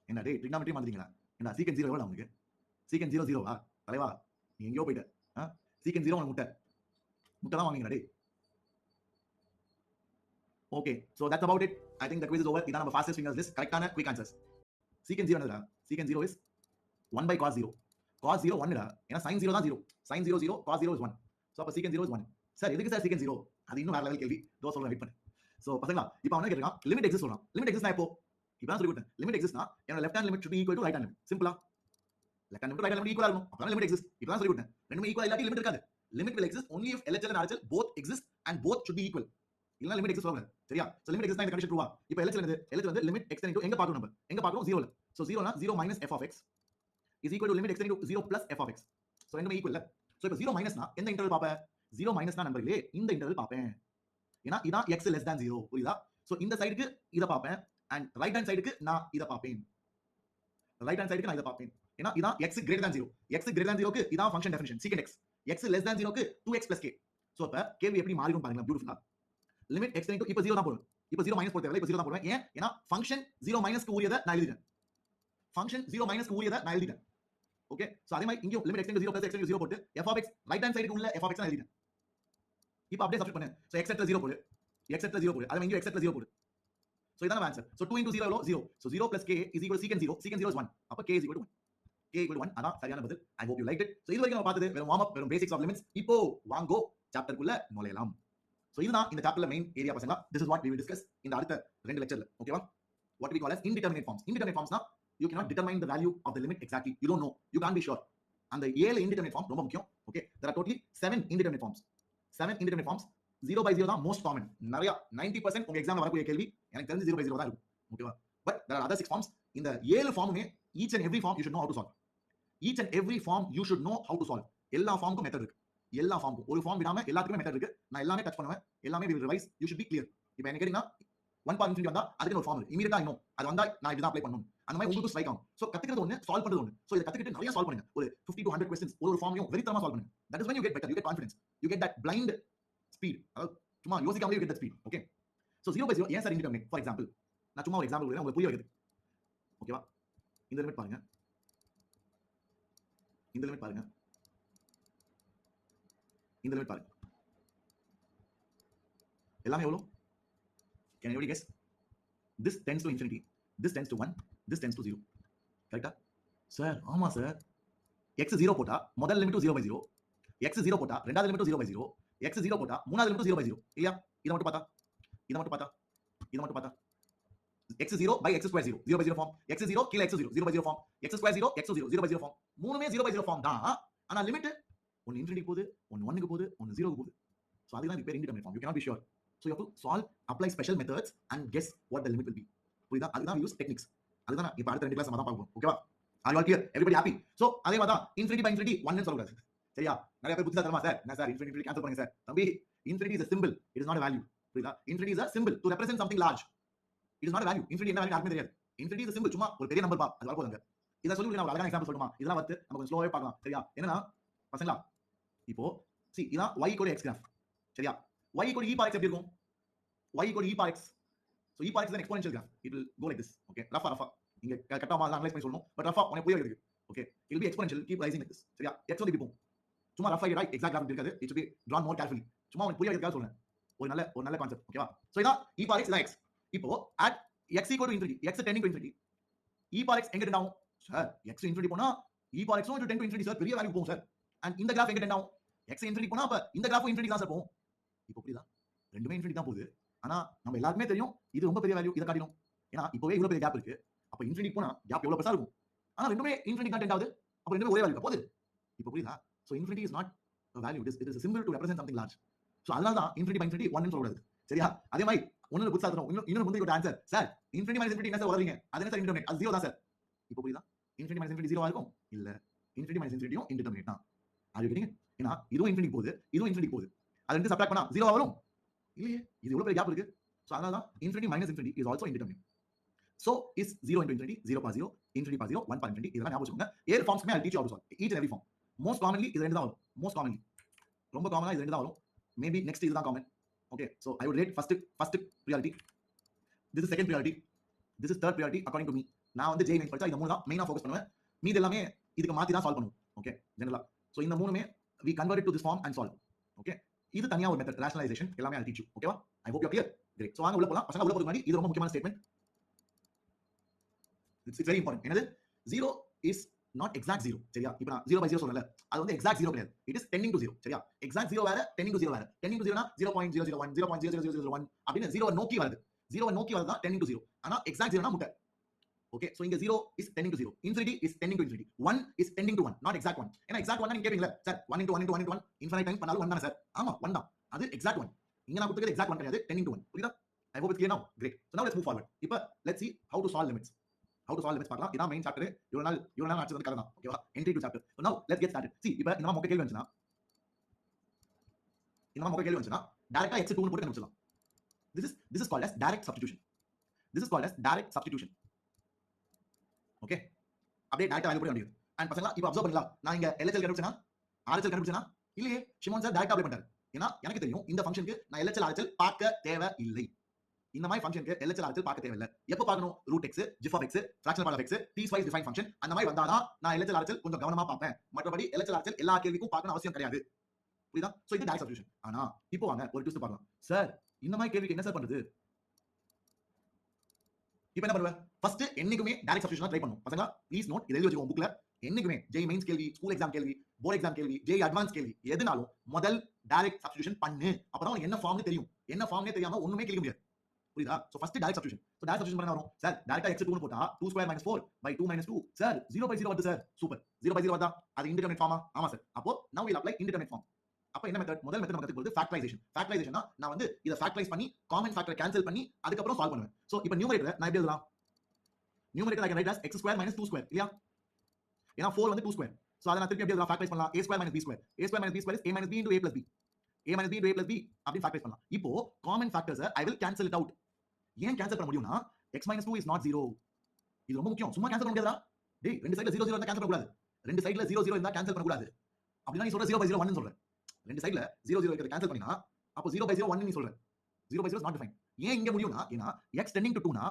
என்ன டேய் trigonometry மாதிரிங்களா? என்ன சீக்கன் 0 எவ்வளவு உங்களுக்கு? சீக்கன் 0 0வா? தலைவா நீ எங்கேயோ போயிட்ட. சீக்கன் 0 முட்டை தான் வாங்குவீங்களா டேய்? Okay, so that's about it. I think the quiz is over. இதான் நம்ம fastest fingers list. கரெக்டான quick answers. Secant 0 என்னடா? Secant 0 is 1 by cos 0. Cos 0 1 டா. ஏன்னா sin 0 தான் 0. Sin 0 0, cos 0 is 1. So அப்ப secant 0 is 1. சார் எதுக்கு சார் secant 0? அது இன்னும் வேற லெவல் கேள்வி. தோ சொல்றேன் வெயிட் பண்ணு. சோ பசங்களா, இப்போ அவனே கேக்குறான் லிமிட் எக்ஸிஸ்ட் சொல்றான். லிமிட் எக்ஸிஸ்ட்னா எப்போ? இப்போ நான் சொல்லி கொடுத்தேன். லிமிட் எக்ஸிஸ்ட்னா என்னோட left hand limit should be equal to right hand limit. சிம்பிளா? Left hand limit right hand limit ஈக்குவலா இருக்கும். அப்பதான் லிமிட் எக்ஸிஸ்ட். இப்போ நான் சொல்லி கொடுத்தேன். ரெண்டுமே ஈக்குவலா இல்லாட்டி லிமிட் இருக்காது. Limit will exist only if LHL and RHL both exist and both should be equal. இல்ல லிமிட் எக்ஸிஸ்ட் ஆகாது. சரியா? சோ லிமிட் எக்ஸிஸ்ட்னா இந்த கண்டிஷன் ட்ரூவா? இப்போ LHL வந்து லிமிட் x into எங்க பார்க்கணும் நம்ம? எங்க பார்க்கணும் 0ல. சோ 0னா 0 minus f of x is equal to limit x into 0 plus f of x. So ரெண்டுமே ஈக்குவல் இல்ல. சோ இப்போ 0 மைனஸ்னா எந்த இன்டர்வல் பாப்பேன்? 0 மைனஸ்னா நண்பர்களே இந்த இன்டர்வல் பாப்பேன். ஏன்னா இதான் x less than 0. புரியுதா? சோ இந்த சைடுக்கு இத பாப்பேன் and ரைட் ஹேண்ட் சைடுக்கு நான் இத பாப்பேன். ஏன்னா இதான் x greater than 0. x greater than 0 க்கு இதான் function definition secant x. x less than 0 க்கு 2x plus k. சோ அப்ப கேள்வி எப்படி மாறிடும் பாருங்க பியூட்டிஃபுல்லா. லிமிட் x into இப்போ 0 தான் போடுவேன். இப்போ 0 மைனஸ் போட தேவையில்லை. இப்போ 0 தான் போடுவேன். ஏன்னா ஃபங்க்ஷன் 0 மைனஸ்க்கு ஊறியதை நான் எழுதிட்டேன். ஓகே? சோ அதே மாதிரி இங்கேயும் limit x into 0 plus x into 0 போட்டு f of x right hand சைடுக்கு உள்ள f of x நான் எழுதிட்டேன். இப்போ அப்படியே சப்ஸ்டிட் பண்ணு. சோ x at 0 போடு. அதே மாதிரி இங்கேயும் x at 0 போடு. சோ இதான ஆன்சர். சோ 2 into 0 எவ்வளவு? 0. So 0 plus k is equal to secant 0. Secant 0 is 1. அப்ப k is equal to 1. k equal to 1. அதான் சரியான பதில். I hope you liked it. So இது வரைக்கும் நம்ம பார்த்தது வெறும் வார்ம் அப், வெறும் பேசிக்ஸ் ஆஃப் லிமிட்ஸ். இப்போ வாங்கோ சாப்டருக்குள்ள நுழையலாம். சோ இதுதான் இந்த சாப்டர்ல மெயின் ஏரியா பசங்க. This is what we will discuss இந்த அடுத்த ரெண்டு லெக்சர்ல. ஓகேவா? What we call as indeterminate forms. Indeterminate forms na you cannot determine the value of the limit exactly. You don't know. You can't be sure. அந்த 7 indeterminate forms ரொம்ப முக்கியம். Okay? There are totally 7 indeterminate forms. 7 indeterminate forms. 0 by 0 தான் most common. நிறைய 90% உங்க எக்ஸாம்ல வரக்கூடிய கேள்வி எனக்கு தெரிஞ்சு 0 by 0 தான் இருக்கும். ஓகேவா? But there are other 6 forms. இந்த 7 ஃபார்முமே each and every form you should know how to solve. Each and every form you should know how to solve. எல்லா ஃபார்முக்கும் மெத்தட் இருக்கு. எல்லா ஃபார்முக்கும் ஒரு ஃபார்ம் விடாம எல்லாத்துக்குமே மெத்தட் இருக்கு. நான் எல்லாமே டச் பண்ணுவேன். எல்லாமே we will revise. You should be clear. இப்போ என்ன கேட்டீங்கன்னா 1 பாயிண்ட் இன்ஃபினிட்டி வந்தா அதுக்கு ஒரு ஃபார்ம் இருக்கு. இமிடியேட்டா இன்னும் அது வந்தா நான் இப்படி தான் அப்ளை பண்ணணும். அந்த மாதிரி உங்களுக்கு ஸ்ட்ரைக் ஆகும். சோ கத்துக்கிறது ஒண்ணு, சால்வ் பண்றது ஒண்ணு. சோ இத கத்துக்கிட்டு நிறைய சால்வ் பண்ணுங்க. ஒரு 50 to 100 क्वेश्चंस ஒரு ஃபார்மையும் வெரித்தரமா சால்வ் பண்ணுங்க. That is when you get better. You get confidence. You get that blind speed. அதாவது சும்மா யோசிக்காமலே you get that speed. Okay? So 0 by 0 ஏன் சார் இன்டிடெர்மினேட்? ஃபார் எக்ஸாம்பிள் நான் சும்மா ஒரு எக்ஸாம்பிள் கொடுக்கிறேன் உங்களுக்கு புரிய வைக்கிறது. ஓகேவா? இந்த லிமிட் பாருங்க. இந்த லிமிட் பாருங்க. இந்த லிமிட் பாருங்க. எல்லாமே எவ்வளவு? Can anybody guess? this tends to infinity, this tends to 1, this tends to 0. கரெக்ட்டா சார்? ஆமா சார். x 0 போட்டா முதல் லிமிட் 0/0, x 0 போட்டா இரண்டாவது லிமிட் 0/0, x 0 போட்டா மூணாவது லிமிட் 0/0 இல்லையா? இத மட்டும் பார்த்தா x 0 by x square 0, 0/0 form, x 0 கீழ x 0, 0/0 form, x square 0, x 0, 0/0 form. மூணுமே 0/0 ஃபார்ம் தான். ஆனா லிமிட் ஒன்னு இன்ஃபினிட்டி போகுது, ஒன்னு 1 க்கு போகுது, ஒன்னு 0 க்கு போகுது. சோ அதுதான் இது பேர் indeterminate form. You cannot be sure. So you have to solve, apply special methods and guess what the limit will be. புரியுதா? அதுதான் யூஸ் டெக்னிக்ஸ். அதுதான் இப்ப அடுத்த ரெண்டு கிளாஸ் நம்ம தான் பார்ப்போம். ஓகேவா? Are you all clear? Everybody happy? So அதே மாதிரி தான் infinity by infinity 1 ன்னு சொல்லக்கூடாது. சரியா? நிறைய பேர் புத்திசாலித்தனமா சார், என்ன சார் infinity கேன்சல் பண்ணுங்க சார். தம்பி, infinity is a symbol, it is not a value. புரியுதா? Infinity is a symbol to represent something large. It is not a value. Infinity என்ன வேல்யூ யாருக்குமே தெரியாது. Infinity is a symbol, சும்மா ஒரு பெரிய number பா, அது வர போகுதுங்க. இத சொல்லி நான் ஒரு அழகான எக்ஸாம்பிள் சொல்லணுமா? இதெல்லாம் வந்து நம்ம கொஞ்சம் ஸ்லோவாவே பார்க்கலாம். சரியா? என்னன்னா பசங்களா, இப்போ see இதான் y = x கிராஃப். சரியா? y = e power x எப்படி இருக்கும்? y = e power x. So e power x is an exponential graph. It will go like this. Okay, ரஃபா இங்க கரெக்ட்டா மாதிரி அனலைஸ் பண்ணி சொல்லணும். பட் ரஃபா உனக்கு புரிய வைக்கிறதுக்கு. Okay, it will be exponential, keep rising like this. சரியா? x வந்து இப்படி போகும். சும்மா ரஃபா ஐடியா, எக்ஸாக்ட் கிராஃப் இருக்காது. It should be drawn more carefully. சும்மா உனக்கு புரிய வைக்கிறதுக்காக சொல்றேன். ஒரு நல்ல கான்செப்ட். ஓகேவா? சோ இதான் e power x is x. இப்போ at x = infinity, x tending to infinity, e power x எங்க டெண்ட் ஆகும் சார்? x infinity போனா e power x ம் tend to infinity சார், பெரிய வேல்யூ போகும் சார். and இந்த கிராஃப் எங்க டெண்ட் ஆகும்? x infinity போனா அப்ப இந்த கிராஃப் infinity தான் சார் போகும். இப்போ புரியுதா? ரெண்டுமே infinity தான் போகுது. ஆனா நம்ம எல்லாருக்குமே தெரியும் இது ரொம்ப பெரிய வேல்யூ, இத காட்டிடும். ஏன்னா இப்போவே இவ்வளவு பெரிய கேப் இருக்கு. அப்ப infinity போனா கேப் எவ்வளவு பெருசா இருக்கும். ஆனா ரெண்டுமே infinity தான் டெண்ட் ஆகுது. அப்ப ரெண்டுமே ஒரே வேல்யூ போகுது. இப்போ புரியுதா? so infinity is not a value, it is a symbol to represent something large. so அதனால தான் infinity by infinity 1 ன்னு சொல்லக்கூடாது. சரியா? அதே மாதிரி ஒன்னு புதுசா தரோம். இன்னொரு முந்தைய ஒரு answer sir, infinity minus infinity என்ன சார் வர்றீங்க? அது என்ன சார் இன்டர்மினேட்? அது 0 தான் சார். இப்போ புரியுதா? infinity minus infinity 0 ஆ இருக்கும்? இல்ல, infinity minus infinity யும் இன்டர்மினேட் தான். அது கேட்டிங்க. ஏன்னா இதுவும் infinity போகுது, இதுவும் infinity போகுது. அது ரெண்டு சப்ட்ராக்ட் பண்ணா 0 ஆ வரும்? இல்லையே, இது இவ்வளவு பெரிய கேப் இருக்கு. சோ அதனால தான் infinity minus infinity is also indeterminate. so is 0 into infinity, 0 power 0, infinity power 0, 1 power infinity. இதெல்லாம் ஞாபகம் வச்சுக்கோங்க. ஏழு ஃபார்ம்ஸ்மே I'll teach you how to solve each and every form. most commonly இது ரெண்டு தான் வரும். most commonly ரொம்ப காமனா இது ரெண்டு தான் வரும். மேபி நெக்ஸ்ட் இதுதான் common. okay, so I would rate first priority, this is second priority, this is third priority according to me. நான் வந்து JEE படிச்சா இந்த மூணு தான் மெயினா ஃபோக்கஸ் பண்ணுவேன். மீதி எல்லாமே இதுக்கு மாத்தி தான் சால்வ் பண்ணுவோம். ஓகே, ஜெனரலா. சோ இந்த மூணுமே we convert it to this form and solve. Okay, இது தனியா ஒரு மெத்தட், rationalization எல்லாமே I'll teach you. ஓகேவா? I hope you are clear. Great. so வாங்க உள்ள போலாம். பசங்க உள்ள போறதுக்கு முன்னாடி இது ரொம்ப முக்கியமான ஸ்டேட்மென்ட். it's very important. என்னது? 0 is not exact 0. சரியா? இப்போ நான் 0/0 சொல்லல, அது வந்து exact 0 கிடையாது. it is tending to 0. சரியா? exact 0 வேற, tending to 0 வேற. tending to 0 னா 0.001, 0.00001 அப்படினு 0 நோக்கி வருது. 0 நோக்கி வரது தான் tending to 0. ஆனா exact 0 னா முட்டை. ஓகே, சோ இங்க 0 is tending to 0, infinity is tending to infinity, 1 is tending to 1, not exact 1. ஏன்னா exact 1 னா நீங்க கேப்பீங்களா sir, 1 into 1 into 1 into 1 infinite times பண்ணாலும் 1 தான சார்? ஆமா 1 தான். அது exact 1. இங்க நான் கொடுத்தது exact 1 கிடையாது, tending to 1. புரியுதா? I hope it's clear now. Great. So now let's move forward. இப்போ let's see how to solve limits. How to solve limits பார்க்கலாம். இதான் மெயின் சாப்டர். இவ்வளவு நாள் ஆச்சு வந்து கதை தான். ஓகேவா? entry to chapter. So now let's get started. See, இப்போ இந்த மொக்க கேள்வி வந்துச்சுனா டைரக்டா x 2 ன்னு போட்டு கண்டுபிடிச்சலாம். This is called as direct substitution. This is called as direct substitution. Okay, அப்படியே டைரக்டா வேல்யூ போட முடியும். அண்ட் பசங்களா இப்போ அப்சர்வ் பண்ணலாம். நான் இங்க LHL கண்டுபிடிச்சனா, RHL கண்டுபிடிச்சனா? இல்லையே, ஷிமோன் சார் டைரக்டா அப்ளை பண்ணிட்டாரு. ஏன்னா எனக்கு தெரியும் இந்த ஃபங்க்ஷனுக்கு நான் LHL RHL பார்க்க தேவை இல்லை. இந்த மாதிரி ஃபங்க்ஷனுக்கு LHL RHL பார்க்க தேவை இல்லை. எப்போ பார்க்கணும்? Root x, gif of x, fractional part of x, piecewise defined function அந்த மாதிரி வந்தாதான் நான் LHL RHL கொஞ்சம் கவனமா பார்ப்பேன். மற்றபடி LHL RHL எல்லா கேள்விக்கும் பார்க்கணும் அவசியம் கிடையாது. புரியுதா? சோ இது டைரக்ட் சப்ஸ்டிடியூஷன். ஆனா இப்போ வாங்க ஒரு ட்விஸ்ட் பார்க்கலாம். சார், இந்த மாதிரி கேள்விக்கு என்ன சார் பண்றது? இப்போ என்ன பண்ணுவேன்? ஃபர்ஸ்ட் என்னைக்குமே டைரக்ட் சப்ஸ்டிடியூஷன் ட்ரை பண்ணுவோம். பசங்களா ப்ளீஸ் நோட், இதை எழுதி வச்சுக்கோங்க புக்ல. என்னைக்குமே JEE மெயின்ஸ் கேள்வி, ஸ்கூல் எக்ஸாம் கேள்வி, போர்ட் எக்ஸாம் கேள்வி, JEE அட்வான்ஸ் கேள்வி எதுனாலும் முதல் டைரக்ட் சப்ஸ்டிடியூஷன் பண்ணு. அப்பதான் உங்களுக்கு என்ன ஃபார்ம்னு தெரியும். என்ன ஃபார்ம்னே தெரியாம ஒண்ணுமே கேட்க முடியாது. புரியுதா? So first direct substitution. So direct substitution பண்ணா வரும் சார், டைரக்டா x 2 ன்னு போட்டா 2 square minus 4 by 2 minus 2 sir 0/0 வருது சார். சூப்பர். 0/0 வருதா? அது இன்டிடெர்மினேட் ஃபார்மா? ஆமா சார். அப்போ now we'll apply indeterminate form. அப்ப என்ன மெத்தட்? முதல் மெத்தட் நமக்கு தெரியும், ஃபேக்டரைசேஷன். ஃபேக்டரைசேஷனா நான் வந்து இத ஃபேக்டரைஸ் பண்ணி காமன் ஃபேக்டரை கேன்சல் பண்ணி அதுக்கு அப்புறம் சால்வ் பண்ணுவேன். சோ இப்போ நியூமரேட்டர் நான் எப்படி எழுதலாம்? Numerator I can write as x square minus 2 square இல்லையா? ஏன்னா 4 வந்து 2 square. சோ அத நான் திருப்பி எப்படி எழுதலாம்? ஃபேக்டரைஸ் பண்ணலாம். a square minus b square. a square minus b square is a minus b into a plus b. a minus b into a plus b அப்படி ஃபேக்டரைஸ் பண்ணலாம். இப்போ common factors I will cancel it out. ஏன் cancel பண்ண முடியும்னா x minus 2 is not 0. இது ரொம்ப முக்கியம். சும்மா கேன்சல் பண்ண முடியாதா? டேய், ரெண்டு சைடுல 0 0 இருந்தா கேன்சல் பண்ண கூடாது. ரெண்டு சைடுல 0 0 இருந்தா கேன்சல் பண்ண கூடாது. அப்படினா நீ சொல்ற 0/0 1 ன்னு சொல்ற. ரெண்டு சைடுல 0 0 இருக்கிறத கேன்சல் பண்ணினா அப்போ 0/0 1 ன்னு நீ சொல்ற. 0/0 is not defined. ஏன் இங்க முடியும்னா ஏனா x tending to 2 னா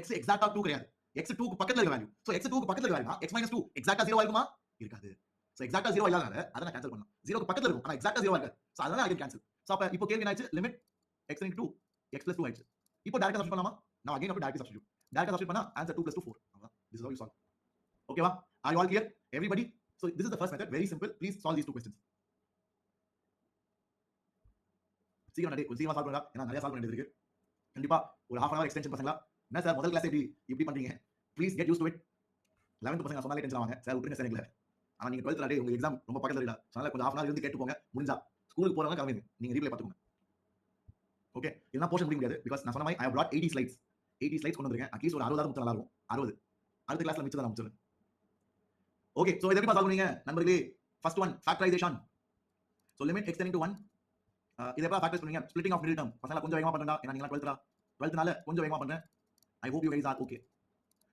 x எக்ஸாக்ட்டா 2 கிடையாது. x 2 க்கு பக்கத்துல இருக்க வேல்யூ. சோ x 2 க்கு பக்கத்துல இருக்க வேல்யூனா x minus 2 எக்ஸாக்ட்டா 0 ஆ இருக்குமா? இருக்காது. சோ எக்ஸாக்ட்டா 0 இல்லாதனால அத நான் கேன்சல் பண்ணலாம். 0 க்கு பக்கத்துல இருக்கும் ஆனா எக்ஸாக்ட்டா 0 ஆ இருக்காது. சோ அதனால I can cancel. சோ அப்ப இப்போ கேள்வி என்னாச்சு? Limit x tending to 2 x plus 2 ஆயிடுச்சு. இப்போ டைரக்டா சப்ஸ்டிட் பண்ணலாமா? Now again, directly substitute. Directly substitute பண்ணா answer 2 plus 2 4. This is how you solve. Okay va? Are you all clear? Everybody? So this is the first method. Very simple. Please solve these two questions. சீக்கிரம் நடே கொஞ்சம் சீக்கிரமா solve பண்ணுடா. ஏன்னா நிறைய solve பண்ணிட்டு இருக்கு. கண்டிப்பா ஒரு half an hour extension பசங்களா. என்ன சார் முதல் கிளாஸ் இப்படி பண்றீங்க? Please get used to it. 11th பசங்க சொன்னாலே டென்ஷன் ஆவாங்க. சார் விட்டுருங்க சார் எங்களை. ஆனா நீங்க 12th நடே உங்க எக்ஸாம் ரொம்ப பக்கத்துல இருக்குடா. அதனால கொஞ்சம் half an hour இருந்து கேட்டு போங்க. முடிஞ்சா ஸ்கூலுக்கு போறவங்க கிளம்புங்க. நீங்க ரீப்ளே பாத்துக்கோங்க. ஓகே இதெல்லாம் போர்ஷன் முடிக்க முடியாது பிகாஸ் நான் சொன்ன மாதிரி I have brought 80 slides 80 slides கொண்டு வந்திருக்கேன் அட்லீஸ்ட் ஒரு 60 நல்லா இருக்கும் 60 அடுத்த கிளாஸ்ல மிச்சம் தான் முடிச்சிருக்கேன் ஓகே சோ இத எப்படி சால்வ் பண்ணுவீங்க நண்பர்களே first one factorisation so limit x tending to 1 இத எப்படி ஃபேக்டரைஸ் பண்ணுவீங்க ஸ்ப்ளிட்டிங் ஆஃப் மிடில் டேர்ம் பசங்களா கொஞ்சம் வேகமா பண்ணுடா ஏன்னா நீங்க 12th நால கொஞ்சம் வேகமா பண்றேன் I hope you guys are okay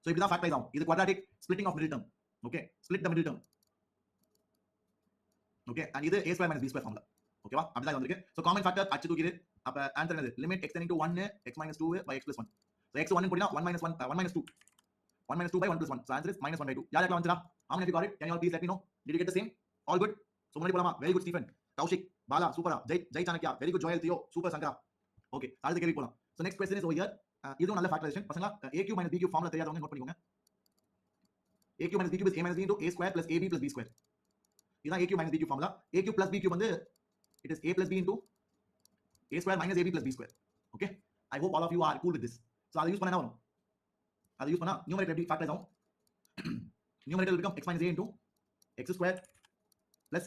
so இப்படி தான் ஃபேக்டரைஸ் ஆகும் இது quadratic splitting of middle term okay split the middle term okay and இது a square minus b square formula ஓகேவா அப்படிதான் வந்திருக்கு சோ காமன் ஃபேக்டர் அச்சு தூக்கிடு அப்ப ஆன்சர் என்னது limit x tending to 1 x minus 2 by x plus 1 so x 1 போடினா 1 minus 1 1 minus 2 1 minus 2 by 1 plus 1 so answer is minus 1 by 2 யாருக்கு வந்துடா how many of you got it can you all please let me know did you get the same all good so முன்னாடி போலாமா very good Stephen Kaushik Bala super Jai Chanakya very good Joel Theo super Sankara okay அடுத்த கேள்வி போலாம் so next question is over here இதுவும் நல்ல factorisation பசங்களா a cube minus b cube formula தெரியாதவங்க note பண்ணிக்கோங்க a cube minus b cube is a minus b into a square plus ab plus b square இதான் a cube minus b cube formula a cube plus b cube வந்து it is a plus b into a square minus ab plus b square okay I hope all of you are cool with this so அதை use பண்ணா என்ன வரும் அதை use பண்ணா numerator எப்படி factorise ஆகும் numerator will become x minus a into x square plus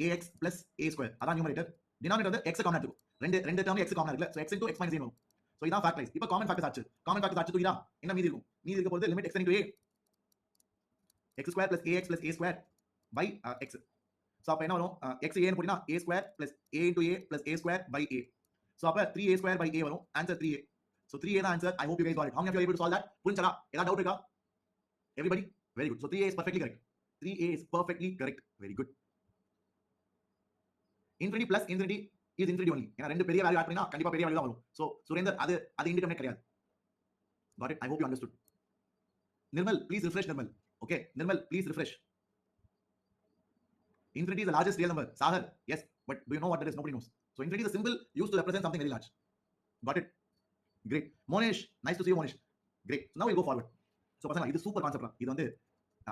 ax plus a square அதான் numerator denominator வந்து x காமன் எடுத்துக்கும் ரெண்டு டேர்ம்ல x காமன் இருக்குல so x into x minus a வரும் so இதான் ஃபேக்டரைஸ் இப்போ காமன் ஃபேக்டர்ஸ் ஆச்சு தூக்கிடா என்ன மீதி இருக்கும் மீதி இருக்க போறது limit x into a x square plus ax plus a square by x so அப்ப என்ன வரும் x a ன்னு போடினா a square plus a into a plus a square by a so அப்ப 3a square by a வரும் answer 3a so 3a தான் answer I hope you guys got it how many of you are able to solve that புரிஞ்சதா ஏதாவது doubt இருக்கா everybody very good so 3a is perfectly correct 3a is perfectly correct very good infinity plus infinity is infinity only ஏனா ரெண்டு பெரிய value add பண்ணினா கண்டிப்பா பெரிய value தான் வரும் so சுரேந்தர் அது இன்டிடெர்மினேட் கிடையாது got it I hope you understood Nirmal please refresh Nirmal okay Nirmal please refresh infinity is the largest real number Sahar yes but do you know what that is nobody knows so infinity is a symbol used to represent something very large got it great Monish nice to see you Monish great so now we'll go forward so பசங்களா இது super concept இது வந்து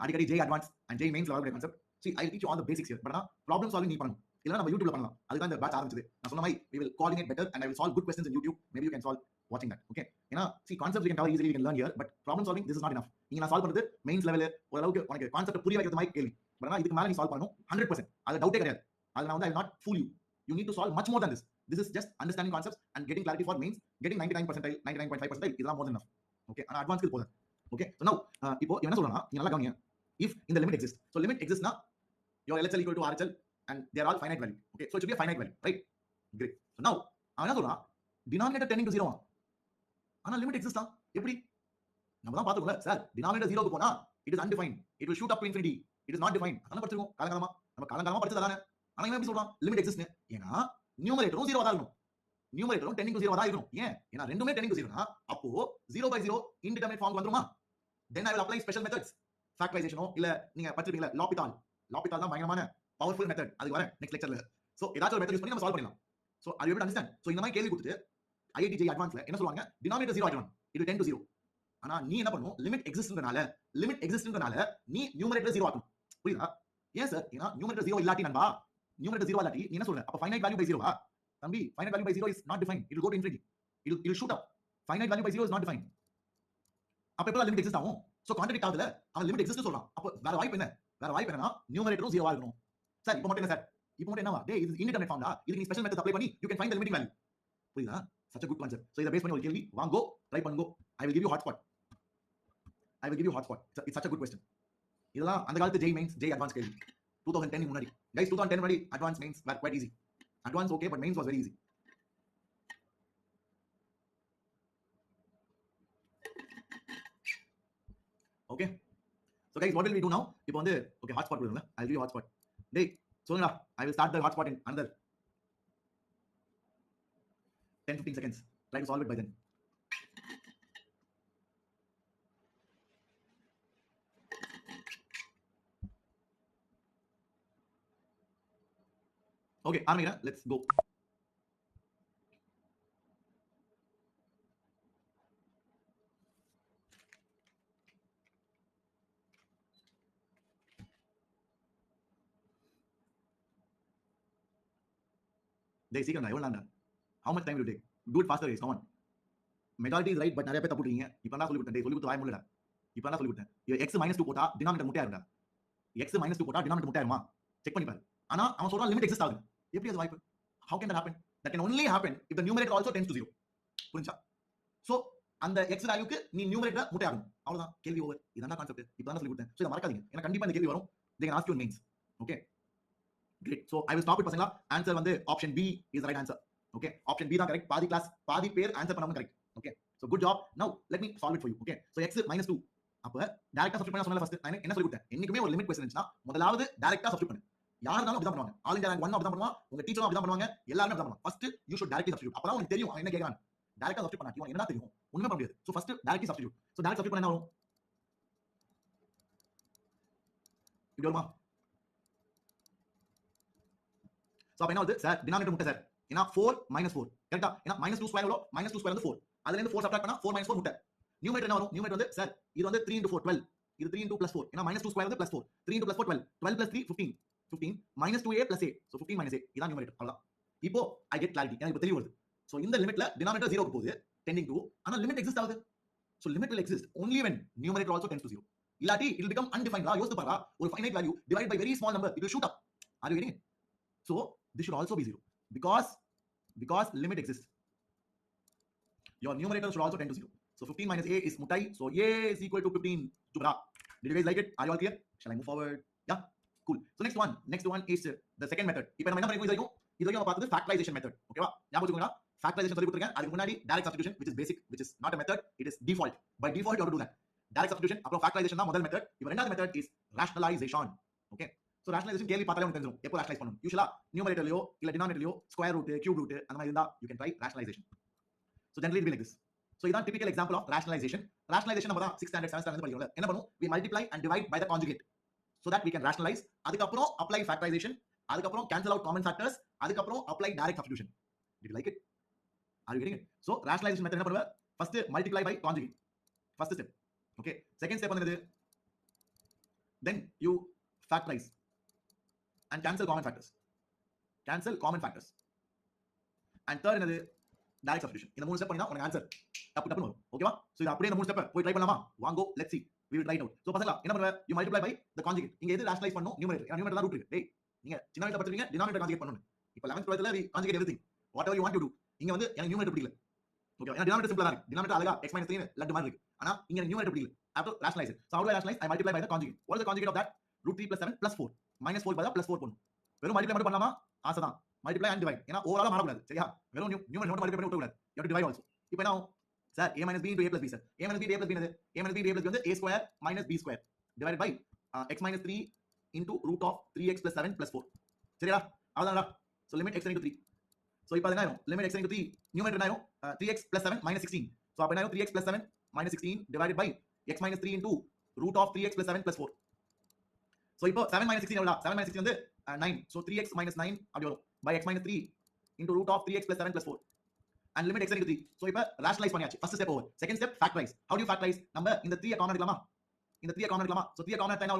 அடிக்கடி J advance and J மெயின்ஸ்ல வரக்கூடிய concept see I will teach you all the basics here but problem solving நீ பண்ணணும் இல்லனா நம்ம YouTubeல பண்ணலாம் அதுதான் இந்த பேட்ச் ஆரம்பிச்சது நான் சொன்ன மாதிரி we will coordinate better and I will solve good questions in YouTube maybe you can solve watching that okay ஏனா see concepts you can cover easily you can learn here but problem solving this is not enough நீங்க நான் solve பண்றது mains level ஓரளவுக்கு உனக்கு concept புரிய வைக்கிற மாதிரி கேள்வி but இதுக்கு மேல நீ சால்வ் பண்ணனும் 100% அது டவுட்டே கிடையாது அது நான் வந்து I will not fool you you need to solve much more than this is just understanding concepts and getting clarity for mains getting 99% 99.5% இதெல்லாம் more than enough okay ஆனா அட்வான்ஸ்க்கு போதா okay so now இப்போ என்ன சொல்றேன்னா நீங்க நல்லா கவனிங்க if in the limit exists so limit exists na your LHL equal to RHL and they are all finite value okay so it should be a finite value right great so now அவன் என்ன சொல்றான் denominator tending to 0 ஆனா limit exists தான் எப்படி நம்ம தான் பாத்துக்கோங்க sir denominator 0 க்கு போனா it is undefined it will shoot up to infinity it is not defined அதான் படிச்சிருக்கோம் காலங்காலமா படிச்சதானே ஆனா இவன் எப்படி சொல்றான் limit exists னு ஏனா நியூமரேட்டரும் 0 தான் இருக்கணும் நியூமரேட்டரும் tending to 0 தான் இருக்கணும் ஏன் ஏனா ரெண்டுமே tending to 0 னா அப்போ 0 by 0 indeterminate form வந்துருமா then I will apply special methods ஃபேக்டரைசேஷனோ இல்ல நீங்க படிச்சிருப்பீங்களா லாபிதால் தான் பயங்கரமான பவர்ஃபுல் மெத்தட் அது வர நெக்ஸ்ட் லெக்சர்ல சோ ஏதாச்சும் ஒரு மெத்தட் யூஸ் பண்ணி நம்ம சால்வ் பண்ணலாம் so are you able to understand so இந்த மாதிரி கேள்வி கொடுத்துட்டு IIT JEE அட்வான்ஸ்ல என்ன சொல்வாங்க denominator 0 ஆயிடும் it will tend to 0 ஆனா நீ என்ன பண்ணனும் லிமிட் எக்ஸிஸ்ட்ன்றனால நீ நியூமரேட்டர் 0 ஆக்கணும் புரியுதா ஏன் சார் ஏனா நியூமரேட்டர் 0 இல்லாட்டி நண்பா நியூமரேட்டர் 0 இல்லாட்டி நீ என்ன சொல்ற அப்ப finite value by 0 தம்பி finite value by 0 is not defined it will go to infinity it will shoot up finite value by 0 is not defined அப்ப எப்ப லிமிட் எக்ஸிஸ்ட் ஆகும் சோ கான்ட்ராடிக்ட் ஆகுதுல அவன் லிமிட் எக்ஸிஸ்ட் சொல்றான் அப்ப வேற வாய்ப்பு என்னன்னா நியூமரேட்டரும் 0 ஆ இருக்கணும் சார் இப்போ மட்டும் என்ன சார் இப்போ மட்டும் என்னவா டேய் இது இன்டிடெர்மினேட் ஃபார்ம்டா இதுக்கு நீ ஸ்பெஷல் மெத்தட் அப்ளை பண்ணி you can find the limiting value புரியுதா such a good concept so இத பேஸ் பண்ணி ஒரு கேள்வி வாங்கோ ட்ரை பண்ணுங்க I will give you hotspot it's such a good question இதெல்லாம் அந்த காலத்து JEE mains JEE advanced கேள்வி 2010 முன்னாடி guys 2010 முன்னாடி advanced mains were quite easy advanced okay but mains was very easy okay so guys what will we do now ipo வந்து okay hotspot கொடுங்க I'll give you hotspot டேய் சொல்லுடா I will start the hotspot in another 10-15 seconds try to solve it by then okay ஆரம்பிங்க let's go டேய் சீக்கிரம் எவ்வளவு நேரம்? How much time will it take? Do it faster guys, come on. Majority is right, but நிறைய பேர் தப்பு பண்றீங்க. இப்போ நான் சொல்லி கொடுத்தேன். டேய் சொல்லி கொடுத்து வாய் மூடலடா. இப்போ நான் சொல்லி கொடுத்தேன். x -2 போட்டா டினாமினேட்டர் முட்டையாருடா. x -2 போட்டா டினாமினேட்டர் முட்டையாருமா? செக் பண்ணி பாரு. ஆனா அவன் சொல்றான் லிமிட் எக்ஸிஸ்ட் ஆகுது. எப்படி அது வாய்ப்பு? How can that happen? That can only happen if the numerator also tends to 0. புரிஞ்சா? சோ அந்த x வேல்யூக்கு நீ நியூமரேட்டர் முட்டையாகும். அவ்வளவுதான், கேள்வி ஓவர். இதான கான்செப்ட். இப்போ தான் சொல்லி கொடுத்தேன். சோ இத மறக்காதீங்க. ஏன்னா கண்டிப்பா இந்த கேள்வி வரும். They can ask you in mains. Okay? Great. So I will stop it பசங்களா. ஆன்சர் வந்து option B is the right answer. Okay? Option B தான் கரெக்ட். பாதி கிளாஸ் பாதி பேர் ஆன்சர் பண்ணாம correct. Okay? So good job. Now let me solve it for you. Okay? So x -2. அப்ப டைரக்டா substitute பண்ண சொன்னல ஃபர்ஸ்ட். நான் என்ன சொல்லி கொடுத்தேன்? என்னைக்குமே ஒரு லிமிட் क्वेश्चन இருந்துச்சுனா முதலாவது டைரக்டா சப்ஸ்டிட் பண்ணு. யாருனாலும் அப்படிதான் பண்ணுவாங்க. ஆல் இந்தியா ரேங்க் 1 அப்படிதான் பண்ணுவாங்க. உங்க டீச்சரும் அப்படிதான் பண்ணுவாங்க. எல்லாரும் அப்படிதான் பண்ணுவாங்க. First you should directly substitute. அப்பதான் உங்களுக்கு தெரியும் அவன் என்ன கேக்குறான். டைரக்டா சப்ஸ்டிட் பண்ணா உனக்கு என்ன தெரியும்? ஒண்ணுமே பண்ண முடியாது. So first directly substitute. So direct substitute பண்ணா என்ன வரும்? இப்படி வருமா? சோ அப்ப என்ன வருது? சார் டினாமினேட்டர் முட்டை சார். ஏன்னா 4 - 4. கரெக்ட்டா? ஏன்னா -2 ஸ்கொயர் எவ்வளவு? -2 ஸ்கொயர் வந்து 4. அதுல இருந்து 4 சப்ட்ராக்ட் பண்ணா 4 - 4 முட்டை. நியூமரேட்டர் என்ன வரும்? நியூமரேட்டர் வந்து சார் இது வந்து 3 * 4 12. இது 3 * 2 + 4. ஏன்னா -2 ஸ்கொயர் வந்து +4. 3 * +4 12. 12 + 3 15. 15 -2a + a. So 15 - a. இதான் நியூமரேட்டர். அவ்வளவுதான். இப்போ I get clarity. எனக்கு இப்போ தெளிவு வருது. சோ இந்த லிமிட்ல டினாமினேட்டர் 0 க்கு போகுது tending to, ஆனா லிமிட் எக்ஸிஸ்ட் ஆகுது. So limit will exist only when numerator also tends to 0. இல்லாட்டி it will become undefined. யோசிச்சு பாருடா. ஒரு finite value divided by very small number, it will shoot up. Are you getting it? So this should also be 0 because limit exists. Your numerator should also tend to 0. So 15 - a is mutai. So a is equal to 15. Jubra. Did you guys like it? Are you all clear? Shall I move forward? Yeah. Cool. So next one is the second method. இப்போ நம்ம என்ன பண்ணிருக்கோம்? இது வரைக்கும் நம்ம பார்த்தது factorization method. ஓகேவா? ஞாபகம் வச்சுக்கோங்க. Factorization சொல்லி கொடுத்திருக்கேன். அதுக்கு முன்னாடி direct substitution, which is basic, which is not a method, it is default. By default you have to do that. Direct substitution அப்புறம் factorization தான் முதல் மெத்தட். இப்போ ரெண்டாவது method is rationalization. Okay? So rationalization கேள்வி பார்த்தாலே உங்களுக்கு தெரியும். எப்போ rationalize பண்ணணும்? யூசுவலா நியூமரேட்டர்லயோ இல்ல டினாமினேட்டர்லயோ ஸ்கொயர் ரூட், கியூப் ரூட் அந்த மாதிரி இருந்தா you can try rationalization. So generally it will be like this. So இதான் typical example of rationalization. Rationalization நம்ம தான் 6th standard 7th standard படிக்கிறோம்ல. என்ன பண்ணுவோம்? We multiply and divide by the conjugate so that we can rationalize. அதுக்கப்புறம் apply factorization, அதுக்கப்புறம் cancel out common factors, அதுக்கப்புறம் apply direct substitution. Did you like it? Are you getting it? So rationalization method என்ன பண்ணுவ? First multiply by conjugate. First step. Okay? Second step என்னது? Then you factorize and cancel common factors. Cancel common factors. And third என்னது? Direct substitution. இந்த மூணு step பண்ணினா உனக்கு answer டப்புன்னு வரும். ஓகேவா? சோ இது அப்படியே இந்த மூணு ஸ்டெப் போய் ட்ரை பண்ணலாமா? வாங்கோ, let's see. We will try it out. So பசங்களா என்ன பண்ணுவ? You multiply by the conjugate. இங்க எது rationalize பண்ணனும்? நியூமரேட்டர். நியூமரேட்டர் தான் ரூட் இருக்கு. டேய் நீங்க சின்ன வயசுல படிச்சீங்க டினாமினேட்டர் கான்ஜுகேட் பண்ணனும். இப்போ 11th 12th we conjugate everything. Whatever you want to do. இங்க வந்து எனக்கு நியூமரேட்டர் பிடிக்கல. ஓகேவா? ஏன்னா டினாமினேட்டர் சிம்பிளா இருக்கு. டினாமினேட்டர் அழகா x - 3 லட்டு மாதிரி இருக்கு. ஆனா இங்க நியூமரேட்டர் பிடிக்கல. I have to rationalize it. So how do I rationalize? I multiply by the conjugate. What is the conjugate of that? √3 + 7 + 4. -4 பதிலா +4 போடணும். வெறும் மல்டிப்ளை மட்டும் பண்ணலாமா? ஆசைதான். Multiply and divide. ஏன்னா ஓவராலா மாற கூடாது. சரியா? வெறும் நியூமரேட்டர் மட்டும் மல்டிப்ளை பண்ணி விட கூடாது. You have to divide also. இப்போ என்ன ஆகும்? Sir a - b * a + b sir. a - b * a + b என்னது? a - b * a + b வந்து a square - b square divided by x - 3 into √3x + 7 + 4. சரியா? அவ்வளவுதான்டா. So limit x * 3. So இப்போ என்ன ஆகும்? Limit x * 3 numerator என்ன ஆகும்? 3x + 7 - 16. So அப்ப என்ன ஆகும்? 3x + 7 - 16 divided by x - 3 into √3x + 7 + 4. So இப்போ 7 - 16 எவ்வளவுடா? 7 - 16 வந்து 9. So 3x - 9 அப்படி வரும். By x - 3 into √3x + 7 + 4. And limit x * 3. So இப்போ rationalize பண்ணியாச்சு. First step over. Second step factorize. How do you factorize? நம்ம இந்த 3 காமன் எடுக்கலாமா? இந்த 3 காமன் எடுக்கலாமா? So 3 காமன் எடுத்தா என்ன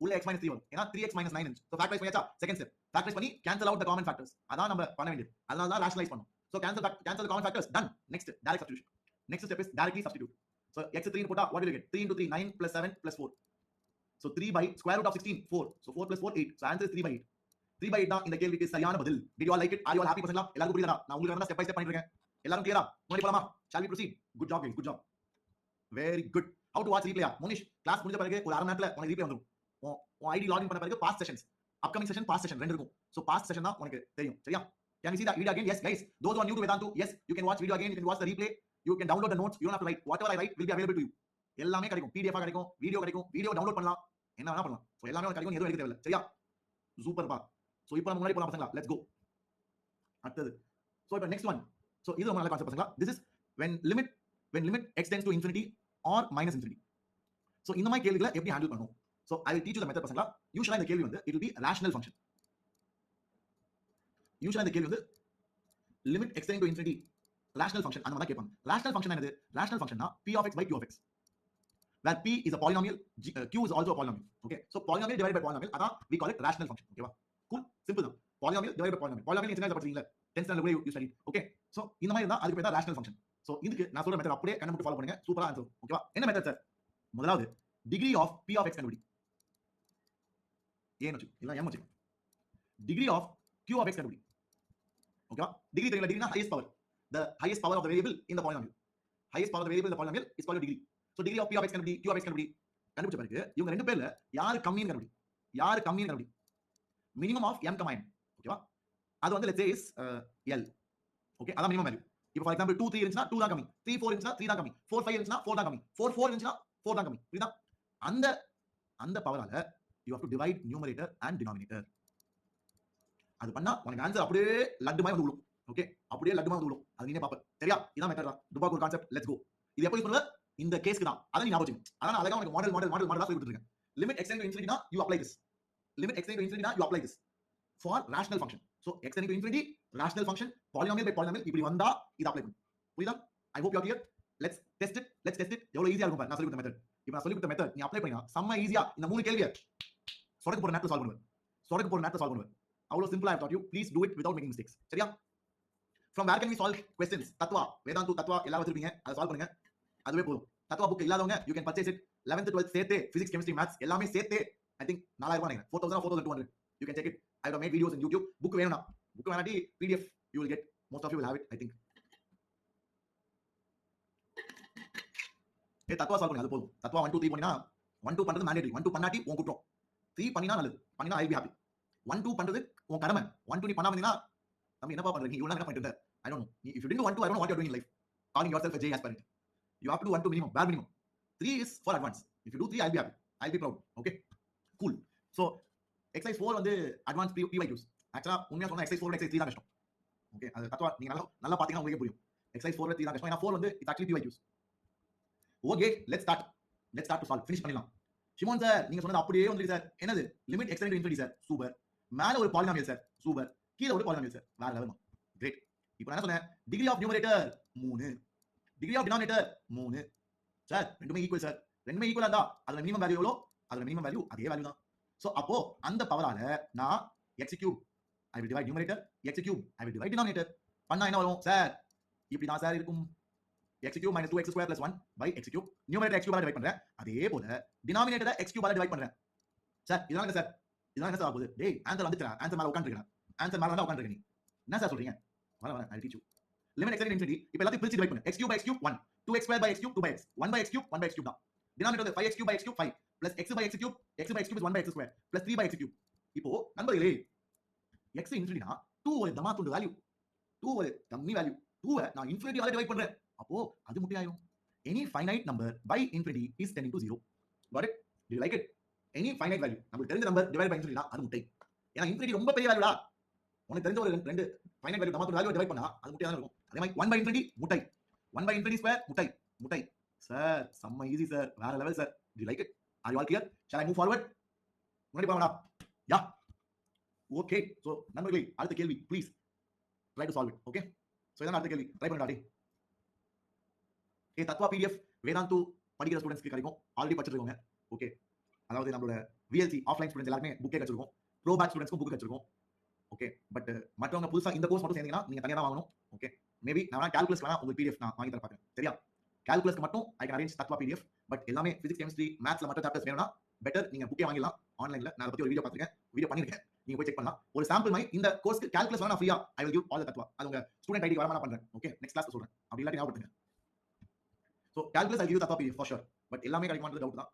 உள்ள x - 3 வரும். ஏன்னா 3x - 9 இருந்துச்சு. So factorize பண்ணியாச்சா? Second step. Factorize பண்ணி cancel out the common factors. அதான் நம்ம பண்ண வேண்டியது. அதனால தான் rationalize பண்ணோம். So cancel the common factors. Done. Next direct substitution. Next step is directly substitute. So x 3 போட்டா what will you get? 3 into 3 9 + 7 + 4. So 3 by square root of 16 4. So 4 + 4 8. So answer is 3 by 8. 3 by 8 தான் இந்த கேள்விக்கு சரியான பதில். Did you all like it? Are you all happy பசங்களா? எல்லாருக்கும் புரியுதா? நான் உங்களுக்கு ஸ்டெப் பை ஸ்டெப் பண்ணிட்டு இருக்கேன். எல்லாரும் கிளியரா? முன்னாடி போலாமா? Shall we proceed? Good job guys. Good job. Very good. How to watch replay? Monish class முடிஞ்ச பிறகு ஒரு அரை மணி நேரத்துல உனக்கு replay வந்துரும். உன் ஐடி லாகின் பண்ண பிறகு past sessions, upcoming session, past session ரெண்டு இருக்கும். So past session தான் உனக்கு தெரியும். சரியா? Can you see the video again? Yes guys. Those who are new to Vedantu, yes, you can watch video again, you can watch the replay, you can download the notes, you don't have to write. Whatever I write will be available to you. எல்லாமே கிடைக்கும். PDF கிடைக்கும், video download பண்ணலாம். என்ன வேணா பண்ணலாம். So எல்லாமே உங்களுக்கு கிடைக்கும், எதுவும் எடுக்க தேவையில்லை. சரியா? சூப்பர்ப்பா. So இப்போ நம்ம முன்னாடி போலாம் பசங்களா. Let's go. அடுத்தது. So இப்போ next one. So இது ரொம்ப நல்ல கான்செப்ட் பசங்களா. This is when limit x tends to infinity or minus infinity. So இந்த மாதிரி கேள்விகளை எப்படி ஹேண்டில் பண்ணணும்? So I will teach you the method பசங்களா. யூசுவலா இந்த கேள்வி வந்து it will be a rational function. யூசுவலா இந்த கேள்வி வந்து limit x tends to infinity rational function அந்த மாதிரி கேட்பாங்க. rational function என்னது? rational function னா p of x by q of x. Where p is a polynomial, q is also a polynomial. Okay? So polynomial divided by polynomial, அதான் we call it rational function. ஓகேவா? Cool, simple தான். Polynomial divided by polynomial. Polynomial எத்தனை படிச்சீங்களா? 10th standard கூட you study. Okay, so இந்த மாதிரி இருந்தா அதுக்கு பேர் தான் ரேஷனல் ஃபங்க்ஷன். சோ இதுக்கு நான் சொல்ற மெத்தட் அப்படியே கண்ணு மூடி ஃபாலோ பண்ணுங்க, சூப்பரா ஆன்சர். ஓகேவா? என்ன மெத்தட் சார்? முதலாவது degree of p of x கண்டுபிடி. ஏன்னு வச்சு இல்ல m வச்சு. Degree of q of x கண்டுபிடி. ஓகேவா? டிகிரி தெரியல, டிகிரினா highest power. The highest power of the variable in the polynomial. Highest power of the variable in the polynomial is called degree. So degree of p of x கண்டுபிடி, q of x கண்டுபிடி. கண்டுபிடிச்ச பிறகு இவங்க ரெண்டு பேர்ல யாரு கம்மின்னு கண்டுபிடி. யாரு கம்மின்னு கண்டுபிடி. Minimum of m, n. ஓகேவா? அது வந்து let's say is l. Okay, அதான் மினிமம் வேல்யூ. இப்போ ஃபார் எக்ஸாம்பிள் 2 3 இருந்துச்சுனா 2 தான் கம்மி, 3 4 இருந்துச்சுனா 3 தான் கம்மி, 4 5 இருந்துச்சுனா 4 தான் கம்மி, 4 4 இருந்துச்சுனா 4 தான் கம்மி. புரியுதா? அந்த அந்த பவரால you have to divide numerator and denominator. அது பண்ணா உனக்கு ஆன்சர் அப்படியே லட்டு மாதிரி வந்து விழும். ஓகே, அப்படியே லட்டு மாதிரி வந்து விழும். அது நீங்க பாப்ப. சரியா? இதான் மெத்தட் தான். துபாக் ஒரு கான்செப்ட். Let's go. இது எப்போ யூஸ் பண்ணுவ? இந்த கேஸ்க்கு தான். அத நீ ஞாபகம் வச்சுக்கணும். அதான் அழகா உனக்கு மாடல் சொல்லி கொடுத்துருக்கேன். லிமிட் x to infinity னா you apply this. Limit x to infinity னா you apply this for rational function. So x to infinity rational function polynomial by polynomial இப்படி வந்தா இது அப்ளை பண்ணு. புரியுதா? I hope you are clear. Let's test it. எவ்வளவு ஈஸியா இருக்கும் பாரு. நான் சொல்லி கொடுத்த மெத்தட். இப்போ நான் சொல்லி கொடுத்த மெத்தட் நீ அப்ளை பண்ணினா செம்ம ஈஸியா இந்த மூணு கேள்வியை சொடக்கு போற நேரத்துல சால்வ் பண்ணுவ. அவ்வளவு சிம்பிளா I taught you. Please do it without making mistakes. சரியா? From where can we solve questions? Tattva, Vedantu Tattva எல்லாம் வச்சிருப்பீங்க. அதை சால்வ் பண்ணுங்க. அதுவே போதும். தத்வா புக் இல்லாதவங்க you can purchase it. 11th 12th சேர்த்து physics chemistry maths எல்லாமே சேர்த்து I think 4000 நினைக்கிறேன். 4000 or 4200. You can check it. I have made videos in YouTube. Book வேணும்னா book வேணாட்டி PDF you will get. Most of you will have it I think. Tattva solve பண்ணி அது போதும். தத்வா 1 2 3 பண்ணினா 1 2 பண்றது mandatory. 1 2 பண்ணாட்டி உன் குற்றம். 3 பண்ணினா நல்லது. பண்ணினா I will be happy. 1 2 பண்றது உன் கடமை. 1 2 நீ பண்ணாம இருந்தீனா நம்ம என்னப்பா பண்றீங்க? இவ்வளவு என்ன பண்ணிட்டு இருந்த? I don't know. If you didn't do 1 2 I don't know what you are doing in life. Calling yourself a J aspirant. You have to do 1 2 minimum, bare minimum. 3 is for advance. If you do 3 I'll be happy. I'll be proud. Okay? Cool. So exercise 4 வந்து advanced PYQs. ஆக்சுவலா உண்மையா சொன்னா exercise 4 exercise 3 தான் கஷ்டம். Okay, அது தத்வா நீங்க நல்லா பாத்தீங்கன்னா உங்களுக்கு புரியும். exercise 4 3 தான் கஷ்டம். ஏன்னா 4 வந்து it's actually PYQs. Okay, let's start to solve. finish பண்ணிடலாம். ஷிமோன் சார் நீங்க சொன்னது அப்படியே வந்துருச்சு சார். என்னது? Limit x to infinity sir. Super. மேல ஒரு பாலினாமியல் சார். சூப்பர். கீழ ஒரு பாலினாமியல் சார். வேற லெவல். கிரேட். இப்போ நான் என்ன சொன்னேன்? Degree of numerator 3, degree of denominator 3. Sir ரெண்டுமே ஈக்குவல் சார். ரெண்டுமே ஈக்குவலா இருந்தா அதுல மினிமம் வேல்யூ எவ்வளோ? அதுல மினிமம் வேல்யூ அதே வேல்யூ தான். சோ அப்போ அந்த பவரால நான் x cube I will divide numerator, x cube I will divide denominator. பண்ணா என்ன வரும்? சார் இப்படி தான் சார் இருக்கும். x cube minus 2x square plus 1 by x cube. numerator x cube ஆல டிவைட் பண்றேன். அதே போல denominator x cube ஆல டிவைட் பண்றேன். சார் இதெல்லாம் என்ன சார்? இதெல்லாம் என்ன சார் ஆகுது? டேய் ஆன்சர் வந்துட்டா. ஆன்சர் மேல உட்கார்ந்திருக்கேன். ஆன்சர் மேல உட்கார்ந்திருக்கேன். நீ என்ன சார் சொல்றீங்க? வர I'll teach you. Limit x to infinity. இப்போ எல்லாத்தையும் பிரிச்சு டிவைட் பண்ணு. x cube by x cube 1, 2x square by x cube 2 by x, 1 by x cube 1 by x cube தான். denominator 5x cube by x cube 5 plus x by x cube is 1 by x square plus 3 by x cube. இப்போ நண்பர்களே x infinity னா 2 ஒரு தமாத்துண்டு value, 2 ஒரு dummy value, 2 நான் infinity ஆல divide பண்றேன். அப்போ அது முட்டை ஆயிடும். any finite number by infinity is tending to 0. got it? Do you like it? any finite value நமக்கு தெரிஞ்ச நம்பர் டிவைட் பை infinity னா அது முட்டை. ஏன்னா infinity ரொம்ப பெரிய வேல்யூடா. உனக்கு தெரிஞ்ச ஒரு ரெண்டு ஃபைனைட் வேல்யூ தமாத்துண்டு வேல்யூ டிவைட் பண்ணா அது முட்டையா தான் இருக்கும். அதே மாதிரி 1 by infinity முட்டை, 1 by infinity square முட்டை. சார் செம்ம ஈஸி சார். வேற level sir. Do you like it? Are you all clear? Shall I move forward? முன்னாடி போங்கடா. Yeah okay. சோ நண்பர்களே அடுத்த கேள்வி please try to solve it. Okay, so இதான் அடுத்த கேள்வி. ட்ரை பண்ணுடா டேய். தத்வா PDF வேதாந்து படிக்கிற ஸ்டூடண்ட்ஸ்க்கு கிடைக்கும். ஆல்ரெடி படிச்சிருக்கோங்க. ஓகே, அதாவது நம்மளோட VLC ஆஃப்லைன் ஸ்டூடண்ட்ஸ் எல்லாருமே புக்கே கிடைச்சிருக்கும். ப்ரோ பேட்ச் ஸ்டூடண்ட்ஸ்க்கும் புக் கிடைச்சிருக்கும். ஓகே, பட் மற்றவங்க புதுசா இந்த கோர்ஸ் மட்டும் சேர்ந்தீங்கன்னா நீங்க தனியா தான் வாங்கணும். ஓகே, மேபி நான் கால்குலஸ் வேணா உங்களுக்கு PDF நான் வாங்கி தர பாக்குறேன். சரியா? கால்குலஸ்க்கு மட்டும் I can arrange Tattva PDF. But எல்லாமே பிசிக்ஸ் கெமிஸ்ட்ரி மேத்ஸ்ல மற்ற சாப்டர்ஸ் வேணும்னா பெட்டர் நீங்க புக்கே வாங்கிடலாம் ஆன்லைன்ல. நான் அதை பத்தி ஒரு வீடியோ பார்த்திருக்கேன், வீடியோ பண்ணிருக்கேன். நீங்க போய் செக் பண்ணலாம். ஒரு சாம்பிள் மாதிரி இந்த கோர்ஸ்க்கு கால்குலஸ் வேணா ஃப்ரீயா I will give all the Tattva. அது உங்க ஸ்டூடண்ட் ஐடி வரமா நான் பண்றேன். ஓகே, நெக்ஸ்ட் கிளாஸ் சொல்றேன். அப்படி இல்லாட்டி ஞாபகம் பண்ணுங்க. So calculus I give Tattva PDF for sure. But எல்லாமே கிடைக்குமான்றது டவுட் தான்.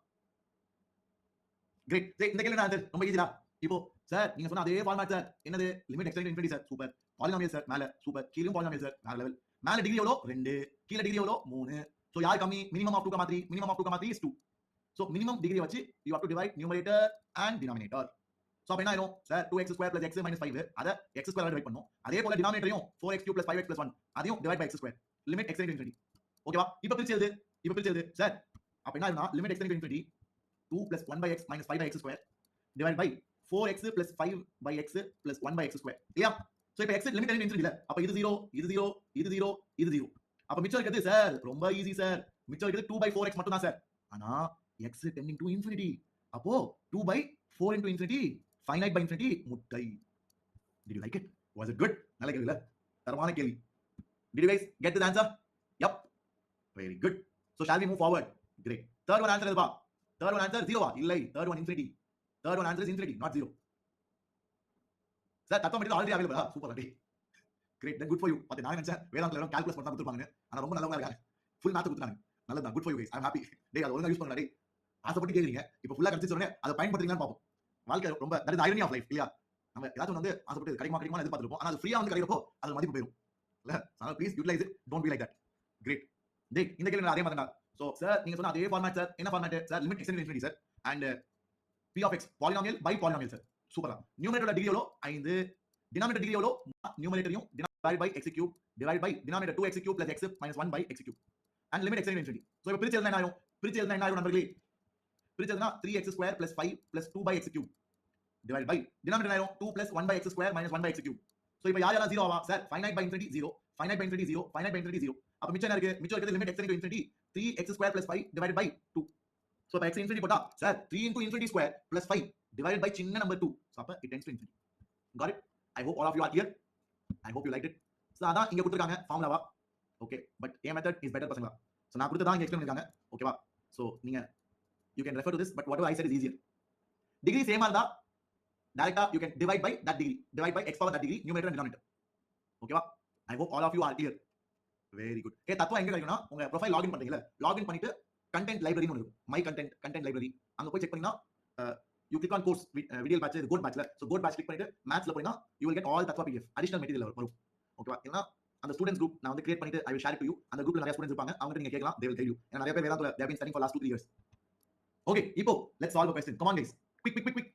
கிரேட். இந்த கேள்வி நான் ரொம்ப ஈஸிடா. இப்போ சார் நீங்க சொன்ன அதே ஃபார்மட் சார். என்னது? Limit x to infinity sir. Super. Polynomial sir மேல. சூப்பர். கீழயும் பாலினாமியல் சார். வேற லெவல். மேல டிகிரி எவ்வளோ? 2, கீழ டிகிரி எவ்வளோ? 3. சோ யார் கம்மி? Minimum of 2, 3 is 2. So minimum degree வச்சு you have to divide numerator and denominator. So அப்ப என்ன ஆயிடும்? Sir 2x square plus x minus 5 அத x square ஆல டிவைட் பண்ணனும். அதே போல denominatorயும் 4x cube plus 5x plus 1 அதையும் divide by x square. Limit x to infinity. ஓகேவா? இப்போ பிரிச்சு எழுது. சார் அப்ப என்ன ஆகும்னா limit x to infinity 2 plus 1 by x minus 5 by x square divided by 4x plus 5 by x plus 1 by x square. இல்லையா? So இப்போ x limit infinity இல்ல. அப்ப இது 0. அப்ப மிச்சம் இருக்கிறது சார் ரொம்ப ஈஸி சார். மிச்சம் இருக்கிறது 2 by 4x மட்டும் தான் சார். ஆனா x tending to infinity. அப்போ 2 by 4 into infinity finite by infinity முட்டை. Did you like it? Was it good? நல்ல கேள்வில. தரமான கேள்வி. Did you guys get this answer? Yep. Very good. So shall we move forward? Great. Third one answer is ba. Third one answer 0 illai. Third one infinity. Third one answer is infinity, not 0. Sir, தத்துவம் material already அவைலபிளா? Super அடி. Great. Then good for you. பாத்து நான் நினைச்சேன் வேதாந்தல வெறும் calculus மட்டும் கொடுத்துருப்பாங்க. ஆனா ரொம்ப நல்லவங்க இருக்காங்க. ஃபுல் மேத் கொடுத்துட்டாங்க. நல்லதா. Good for you guys. I'm happy. டேய் அது ஒழுங்கா யூஸ் பண்ணுடா டேய். ஆசைப்பட்டு கேக்குறீங்க. இப்போ ஃபுல்லா கிடைச்சு சொன்னே அதை பயன்படுத்துறீங்களான்னு பாப்போம். வாழ்க்கை ரொம்ப that is the irony of life இல்லையா? நம்ம ஏதாச்சும் வந்து ஆசைப்பட்டு கிடைக்குமா எதிர்பார்த்திருப்போம். ஆனா அது ஃப்ரீயா வந்து கிடைக்கிறப்போ அது மதிப்பு போயிடும். இல்ல? அதனால please utilise it. Don't be like that. Great. டேய் இந்த கேள்வி அதே மாதிரி தான். சோ சார் நீங்க சொன்ன அதே ஃபார்மேட் சார். என்ன format sir? Limit x tends infinity sir. And p of x polynomial by polynomial sir. சூப்பரா. நியூமரேட்டரோட டிகிரி எவ்வளோ? 5. டினாமினேட்டர் டிகிரி எவ்வளோ? நியூமரேட்டரையும் divide by x cube divide by denominator 2x cube + x - 1 / x cube and limit x tends infinity. So இப்போ பிரிச்சு எழுதுனா என்ன ஆகும்? பிரிச்சு எழுதுனா என்ன ஆகும் நண்பர்களே? பிரிச்சு எழுதுனா 3x² + 5 + 2 / x cube divide by denominator ஆகும் 2 + 1 / x² - 1 / x கியூப். சோ இப்போ யாரெல்லாம் 0 ஆவா sir? finite by infinity 0, finite by infinity 0, finite by infinity 0. அப்ப மிச்சம் என்ன இருக்கு? மிச்சம் இருக்குது limit x tends to infinity 3x² + 5 divided by 2. So அப்ப x இன்ஃபினிட்டி போட்டா sir 3 * infinity square + 5 divided by சின்ன நம்பர் 2. சோ அப்ப it tends to infinity. Got it? I hope all of you are clear. I hope you liked it. சோ அதான் இங்க கொடுத்திருக்காங்க ஃபார்முலாவா. Okay but a method is better பசங்களா. So நான் கொடுத்ததா இங்க எக்ஸ்பிளைன் பண்ணிருக்காங்க. ஓகேவா? சோ நீங்க you can refer to this, but whatever I said is easier. Degree same ஆ இருந்தா டைரக்ட்டா you can divide by that degree, divide by x power that degree, numerator and denominator. ஓகேவா? I hope all of you are clear. Very good. தத்துவம் எங்க கிடைக்கும்னா உங்க profile login பண்றீங்கல, login பண்ணிட்டு content library ஒன்னு இருக்கும். My content library. அங்க போய் செக் பண்ணீங்கன்னா you click on course video batch இது கோட் பேட்ச்ல. சோ கோட் பேட்ச் கிளிக் பண்ணிட்டு மேத்ஸ்ல போய்னா you will get all தத்துவ PDF additional material வரும். ஓகேவா? ஏன்னா அந்த ஸ்டூடண்ட்ஸ் குரூப் நான் வந்து கிரியேட் பண்ணிட்டு I will share it to you. அந்த குரூப்ல நிறைய ஸ்டூடண்ட்ஸ் இருப்பாங்க. அவங்க நீங்க கேட்கலாம். They will guide you. ஏன்னா நிறைய பேர் வேதாந்தல they have been studying for last 2-3 years. Okay, இப்போ let's solve a question. Come on guys. Quick.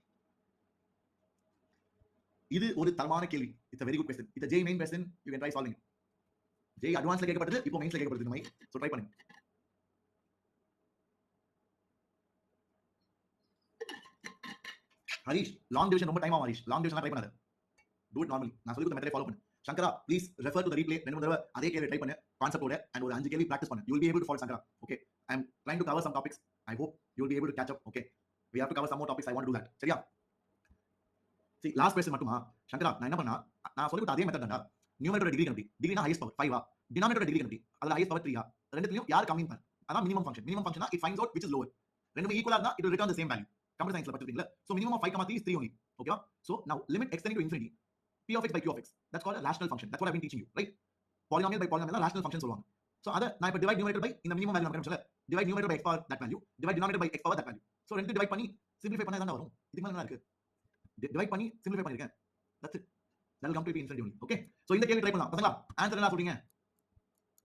இது ஒரு தரமான கேள்வி. It's a very good question. It's a JEE main question. You can try solving it. JEE அட்வான்ஸ்ல கேட்கப்பட்டது, இப்போ மெயின்ஸ்ல கேட்கப்படுது இந்த மாதிரி. So try பண்ணுங்க. ஹரிஷ் லாங் டிவிஷன் ரொம்ப டைம் ஆகும் ஹரிஷ். லாங் டிவிஷன் ட்ரை பண்ணாத. Do it normally. நான் சொல்லி கொடுத்த மெத்தடை ஃபாலோ பண்ணு. சங்கரா please refer to the replay. ரெண்டு மூணு தடவை அதே கேள்வி ட்ரை பண்ணு கான்செப்டோட and ஒரு 5 கேள்வி பிராக்டீஸ் பண்ணு. You will be able to follow Sankara. Okay. I am trying to cover some topics. I hope you will be able to catch up. Okay. We have to cover some more topics. I want to do that. சரியா? See last question மட்டுமா சங்கரா நான் என்ன பண்ணா நான் சொல்லி கொடுத்த அதே method தான்டா. நியூமரேட்டரோட டிகிரி கண்டுபிடி. டிகிரினா ஹையஸ்ட் பவர் 5 ஆ. டினாமினேட்டரோட டிகிரி கண்டுபிடி. அதுல ஹையஸ்ட் பவர் 3 ஆ. ரெண்டுத்துலயும் யார் கம்மி பண்ணு. அதான் மினிமம் ஃபங்க்ஷன். மினிமம் ஃபங்க்ஷனா it finds out which is lower. ரெண்டுமே ஈக்குவலா இருந்தா it will return the same value. Computer சயின்ஸ்ல படிச்சிருக்கீங்களா? So minimum of 5, 3 is 3 only. Okay? So now limit extending to infinity p of x by q of x. That's called a rational function. That's what I've been teaching you, right? Polynomial by polynomial தான் rational function சொல்லுவாங்க. So அத நான் இப்ப divide numerator by இந்த minimum value நம்ம கண்டுபிடிச்சல. Divide numerator by x power that value, divide denominator by x power that value. So ரெண்டு divide பண்ணி simplify பண்ணா தான் வரும். இதுக்கு மேல என்ன இருக்கு? டிவைட் பண்ணி சிம்பிளிஃபை பண்ணிருக்கேன். That's it. That will come to be infinity only. Okay? So இந்த கேள்வி ட்ரை பண்ணலாம். பசங்களா ஆன்சர் என்ன சொல்றீங்க?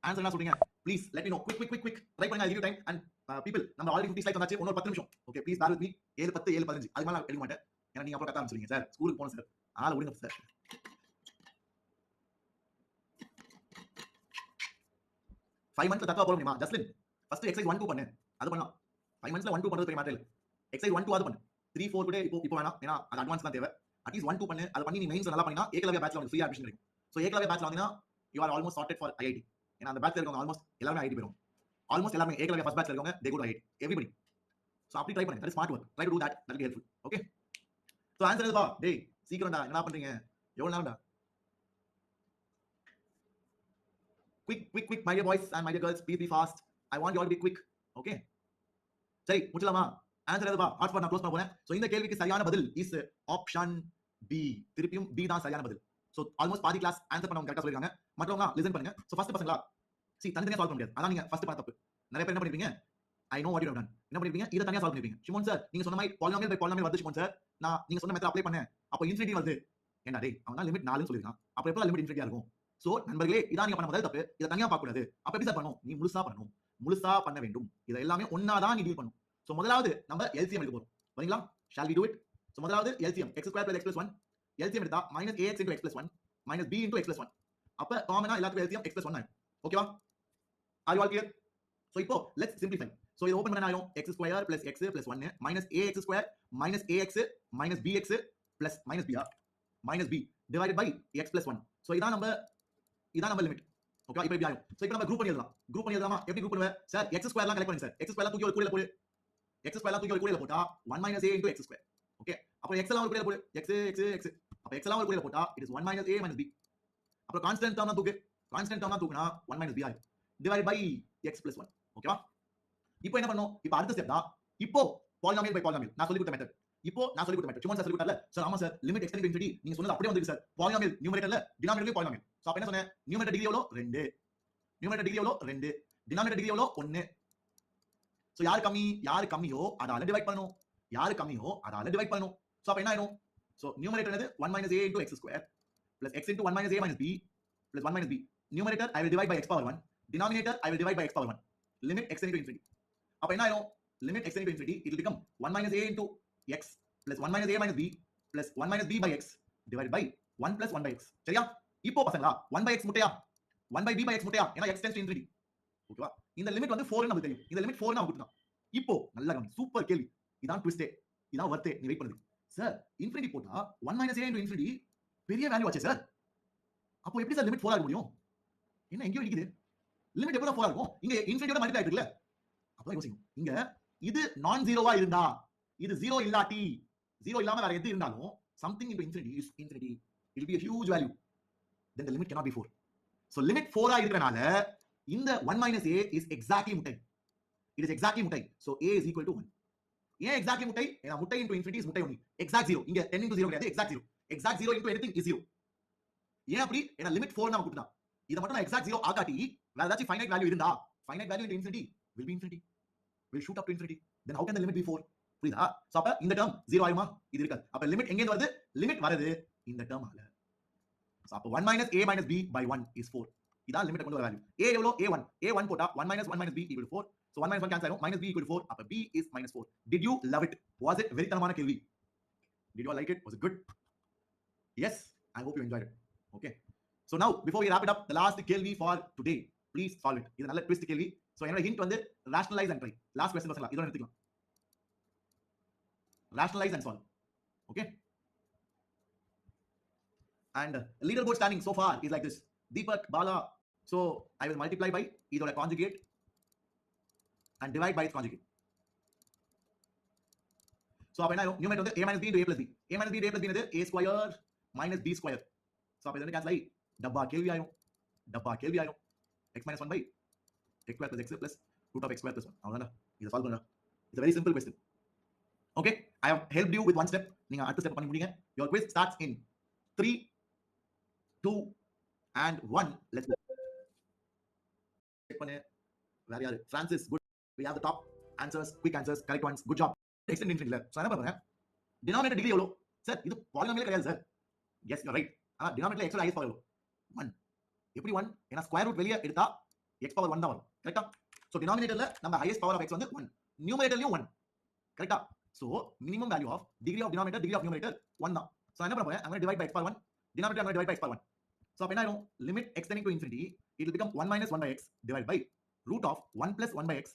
ஆன்சர் என்ன சொல்றீங்க? Please let me know. Quick. Try பண்ணுங்க. I'll give you time and people நம்ம ஆல்ரெடி 50 ஸ்லைட்ஸ் வந்தாச்சு. இன்னொரு 10 நிமிஷம். Okay, please bear with me. 7:10 7:15 அதுக்கு மேல எடுக்க மாட்டேன். ஏன்னா நீங்க அப்புறம் கத்த ஆரம்பிச்சிருவீங்க சார். ஸ்கூலுக்கு போணும் சார். ஆள விடுங்க சார். 5 months தக்கா போட முடியுமா? ஜஸ்லின் ஃபர்ஸ்ட் எக்சர்சைஸ் 1 2 பண்ணு. அது பண்ணலாம். 5 monthsல 1 2 பண்றது பெரிய மேட்டர் இல்ல. எக்சர்சைஸ் 1 2 அது பண்ணு. 3 4 டுடே இப்போ வேணாம். ஏன்னா அது அட்வான்ஸ் தான் தேவை. அட்லீஸ்ட் 1 2 பண்ணு. அது பண்ணி நீ மெயின்ஸ் நல்லா பண்ணினா ஏகலவ்யா பேட்ச்ல உங்களுக்கு ஃப்ரீ அட்மிஷன் கிடைக்கும். சோ ஏகலவ்யா பேட்ச்ல வந்தீனா you are almost sorted for IIT. ஏன்னா அந்த பேட்ச்ல இருக்கவங்க ஆல்மோஸ்ட் எல்லாரும் IIT போயிடும். ஆல்மோஸ்ட் எல்லாரும் ஏகலவ்யா ஃபர்ஸ்ட் பேட்ச்ல இருக்கவங்க they go to IIT. Everybody. So அப்படி ட்ரை பண்ணுங்க. That is smart work. Try to do that. That will be helpful. Okay? So answer எதுப்பா? டேய் சீக்கிரம்டா. என்ன பண்றீங்க? எவ்வளவு நேரம்டா? Quick my dear boys and my dear girls, please be fast. I want you all to be quick. Okay? சரி முடிச்சலாமா? Answer எதுப்பா? Hotspot நான் close பண்ண போறேன். சோ இந்த கேள்விக்கு சரியான பதில் இஸ் ஆப்ஷன் பி. திருப்பியும் பி தான் சரியான பதில். சோ ஆல்மோஸ்ட் பாதி கிளாஸ் ஆன்சர் பண்ணவங்க கரெக்ட்டா சொல்லிருக்காங்க. மற்றவங்க லிசன் பண்ணுங்க. சோ ஃபர்ஸ்ட் பசங்களா தனித்தனியா சால்வ் பண்ண முடியாது. அதான் நீங்க ஃபர்ஸ்ட் பண்ண தப்பு. நிறைய பேர் என்ன பண்ணிருப்பீங்க? I know what you have done. என்ன பண்ணிருப்பீங்க? இத தனியா சால்வ் பண்ணிருப்பீங்க. ஷிமோன் சார் நீங்க சொன்ன மாதிரி பாலினாமியல் பை பாலினாமியல் வருது ஷிமோன் சார். நான் நீங்க சொன்ன மெத்தட் அப்ளை பண்ணேன். அப்ப இன்ஃபினிட்டி வருது. என்ன டேய் அவனா லிமிட் 4 ன்னு சொல்லிருக்கான். அப்ப எப்ப லிமிட் இன்ஃபினிட்டியா இருக்கும்? சோ நண்பர்களே இதான் நீங்க பண்ண முதல் தப்பு. இத தனியா பார்க்க கூடாது. அப்ப எப்படி சார் பண்ணணும்? நீ முழுசா பண்ணணும். முழுசா பண்ண வேண்டும். இத எல்லாமே ஒண்ணா தான் நீ டீல் பண்ணணும். சோ முதலாவது நம்ம LCM எடுக்க போறோம். வரீங்களா? Shall we do it? So முதலாவது LCM x square plus x plus 1. LCM எடுத்தா -ax into x plus 1 minus b into x plus 1. அப்ப காமனா எல்லாத்துக்கும் LCM x plus 1 ஆயிடும். ஓகேவா? Are you all clear? So இப்போ let's simplify. So இத open பண்ணா ஆகும் x square plus x plus 1 minus ax square minus ax minus bx plus minus b minus b divided by x plus 1. So இதான் நம்ம limit. Okay இப்போ இப்படி ஆகும். So இப்போ நம்ம குரூப் பண்ணி எழுதலாம். குரூப் பண்ணி எழுதலாமா? எப்படி குரூப் பண்ணுவ? சார் x ஸ்கொயர்லாம் கலெக்ட் பண்ணுங்க சார். x ஸ்கொயர்லாம் தூக்கி ஒரு கூடையில போடு. x ஸ்கொயர்லாம் தூக்கி ஒரு கூடையில போட்டா 1 - a into x square. Okay அப்ப x எல்லாம் ஒரு கூடையில போடு. x அப்ப x எல்லாம் ஒரு கூடையில போட்டா it is 1 - a minus b. அப்புறம் கான்ஸ்டன்ட் டேர்ம் தூக்கு, கான்ஸ்டன்ட் டேர்ம் தூக்குனா 1 minus b ஆயிடும் டிவைட் பை x plus 1. ஓகேவா? இப்போ என்ன பண்ணோம்? இப்போ அடுத்த ஸ்டெப் தான். இப்போ பாலினாமியல் பை பாலினாமியல் நான் சொல்லி கொடுத்த மெத்தட். இப்போ நான் சொல்லி கொடுத்த மெத்தட் சும்மா சொல்லி கொடுத்தால சார். ஆமா sir, limit x tends to infinity நீங்க சொன்னது அப்படியே வந்துருக்கு சார். பாலினாமியல் நியூமரேட்டர்ல டினாமினேட்டர்ல பாலினாமியல். சோ அப்ப என்ன சொன்னேன்? நியூமரேட்டர் டிகிரி எவ்வளோ? 2. நியூமரேட்டர் டிகிரி எவ்வளோ? 2. டினாமினேட்டர் டிகிரி எவ்வளோ? 1. சோ யார் கம்மியோ அதால டிவைட் பண்ணனும். யார் கம்மியோ அதால டிவைட் பண்ணனும். சோ அப்ப என்ன ஆயிடும்? சோ நியூமரேட்டர் என்னது 1 minus a into x square plus x into 1 minus a minus b plus 1 minus b. Numerator I will divide by x power 1. Denominator I will divide by x power 1. Limit x into infinity. அப்ப என்ன ஆயிடும்? Limit x into infinity it will become 1 minus a into x plus 1 minus a minus b plus 1 minus b by x divided by 1 plus 1 by x. சரியா? இப்போ பசங்களா 1 by x முட்டையா? 1 by b by x முட்டையா? ஏனா x tends to infinity. ஓகேவா? இந்த limit வந்து 4 ன்னு நமக்கு தெரியும். இந்த லிமிட் 4 ன்னு நமக்கு கொடுத்தான். இப்போ நல்லா கவனி. சூப்பர் கேள்வி. இதான் ட்விஸ்டே. இதான் வர்த்தே. நீ வெயிட் பண்ணுது. சார் இன்ஃபினிட்டி போட்டா 1 minus a into infinity பெரிய வேல்யூ ஆச்சே சார். அப்போ எப்படி சார் லிமிட் 4 ஆக முடியும்? என்ன எங்கேயோ இருக்குது? லிமிட் எப்போ 4 இருக்கும்? இங்க இன்ஃபினிட்டியோட மல்டிப்ளை ஆயிட்டு இருக்குல. அப்போ யோசிங்க. இங்க இது நான் ஜீரோவா இருந்தா, இது ஜீரோ இல்லாட்டி, ஜீரோ இல்லாம வேற எது இருந்தாலும் something into infinity is infinity. It will be a huge value. Then the limit cannot be 4. So limit 4 ஆ இருக்கறனால இந்த 1 minus a is exactly முட்டை. It is exactly முட்டை. So a is equal to 1. ஏன் exactly முட்டை? ஏனா முட்டை into infinity is முட்டை only. Exact 0. இங்க 10 into 0 கிடையாது. Exact 0. Exact 0 into anything is 0. ஏன் அப்படி? ஏனா லிமிட் 4 நமக்கு கொடுத்தான். இத மட்டும் நான் exact 0 ஆகாட்டி வேற ஏதாச்சும் finite value இருந்தா, finite value into infinity will be infinity. Will shoot up to infinity. Then how can the limit be 4? புரியுதா? சோ அப்ப இந்த டேர்ம் 0 ஆயுமா? இது இருக்காது. அப்ப லிமிட் எங்க இருந்து வருது? லிமிட் வருது இந்த டேர்ம் ஆல. சோ அப்ப 1 minus a minus b by 1 is 4. இதான் லிமிட் கொண்டு வர வேல்யூ. a எவ்வளவு? a1. a1 போட்டா 1 minus 1 minus b equal to 4. So 1 minus 1 cancel ஆயிடும். minus b equal to 4. அப்ப b is minus 4. Did you love it? Was it வெறித்தனமான கேள்வி? Did you all like it? Was it good? Yes, I hope you enjoyed it. Okay. So now before we wrap it up, the last கேள்வி for today. Please solve it. இது நல்ல twist கேள்வி. So என்னோட hint வந்து rationalize and try. Last question பசங்களா. இதோட நிறுத்திக்கலாம். Rationalize and solve. Okay. And leaderboard standing so far is like this. Deepak, Bala. So I will multiply by இதோட conjugate and divide by its conjugate. So அப்ப என்ன ஆகும்? Numerator வந்து a minus b into a plus b. a minus b into a plus b என்னது? a square minus b square. So அப்ப இது cancel ஆகி டப்பா கேள்வி ஆயிடும். டப்பா கேள்வி ஆயிடும். x minus 1 by x square plus x plus root of x square plus 1. அவ்வளவுதான். இத சால்வ் பண்ணலாம். It's a very simple question. Okay, I have helped you with one step. நீங்க அடுத்த ஸ்டெப் பண்ணி முடிங்க. Your quiz starts in 3 2 and 1. Let's go. Check பண்ணு. வேற யாரு? Francis, good. We have the top answers, quick answers, correct ones. Good job. Extend infinity இல்ல. So என்ன பண்றேன்? Denominator டிகிரி எவ்வளவு? சார் இது பாலினாமியல் கிடையாது sir. Yes, you're right. denominator x ஓட highest power எவ்வளவு? 1. எப்படி 1? ஏனா ஸ்கொயர் ரூட் வெளிய எடுத்தா x power 1 தான் வரும். கரெக்ட்டா? சோ denominatorல நம்ம highest power of x வந்து 1. numeratorலயும் 1. கரெக்ட்டா? So minimum value of degree of denominator, degree of numerator 1 தான். So என்ன பண்ண போறேன்? I'm going to divide by x power 1. Denominator I'm going to divide by x power 1. So அப்ப என்ன ஆயிடும்? Limit x tending to infinity, it will become 1 minus 1 by x divided by root of 1 plus 1 by x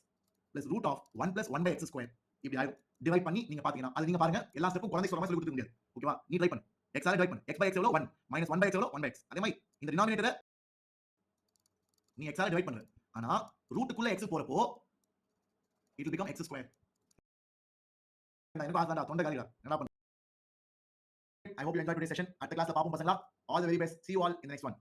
plus root of 1 plus 1 by x square. இப்படி ஆயிடும். Divide பண்ணி நீங்க பாத்தீங்கன்னா அது நீங்க பாருங்க எல்லா ஸ்டெப்பும் குழந்தை சொல்ற மாதிரி சொல்லி கொடுக்க முடியாது. ஓகேவா? நீ ட்ரை பண்ணு. x ஆல டிவைட் பண்ணு. x by x எவ்வளவு? 1 minus 1 by x எவ்வளவு? 1 by x. அதே மாதிரி இந்த denominator நீ x ஆல டிவைட் பண்ணுவ. ஆனா ரூட்டுக்குள்ள x போறப்போ it will become x square. எனக்கு ஆசைடா தொண்டை காலிடா. என்ன பண்ணு? I hope you enjoyed today's session. அடுத்த கிளாஸ்ல பாப்போம் பசங்களா. All the very best. See you all in the next one.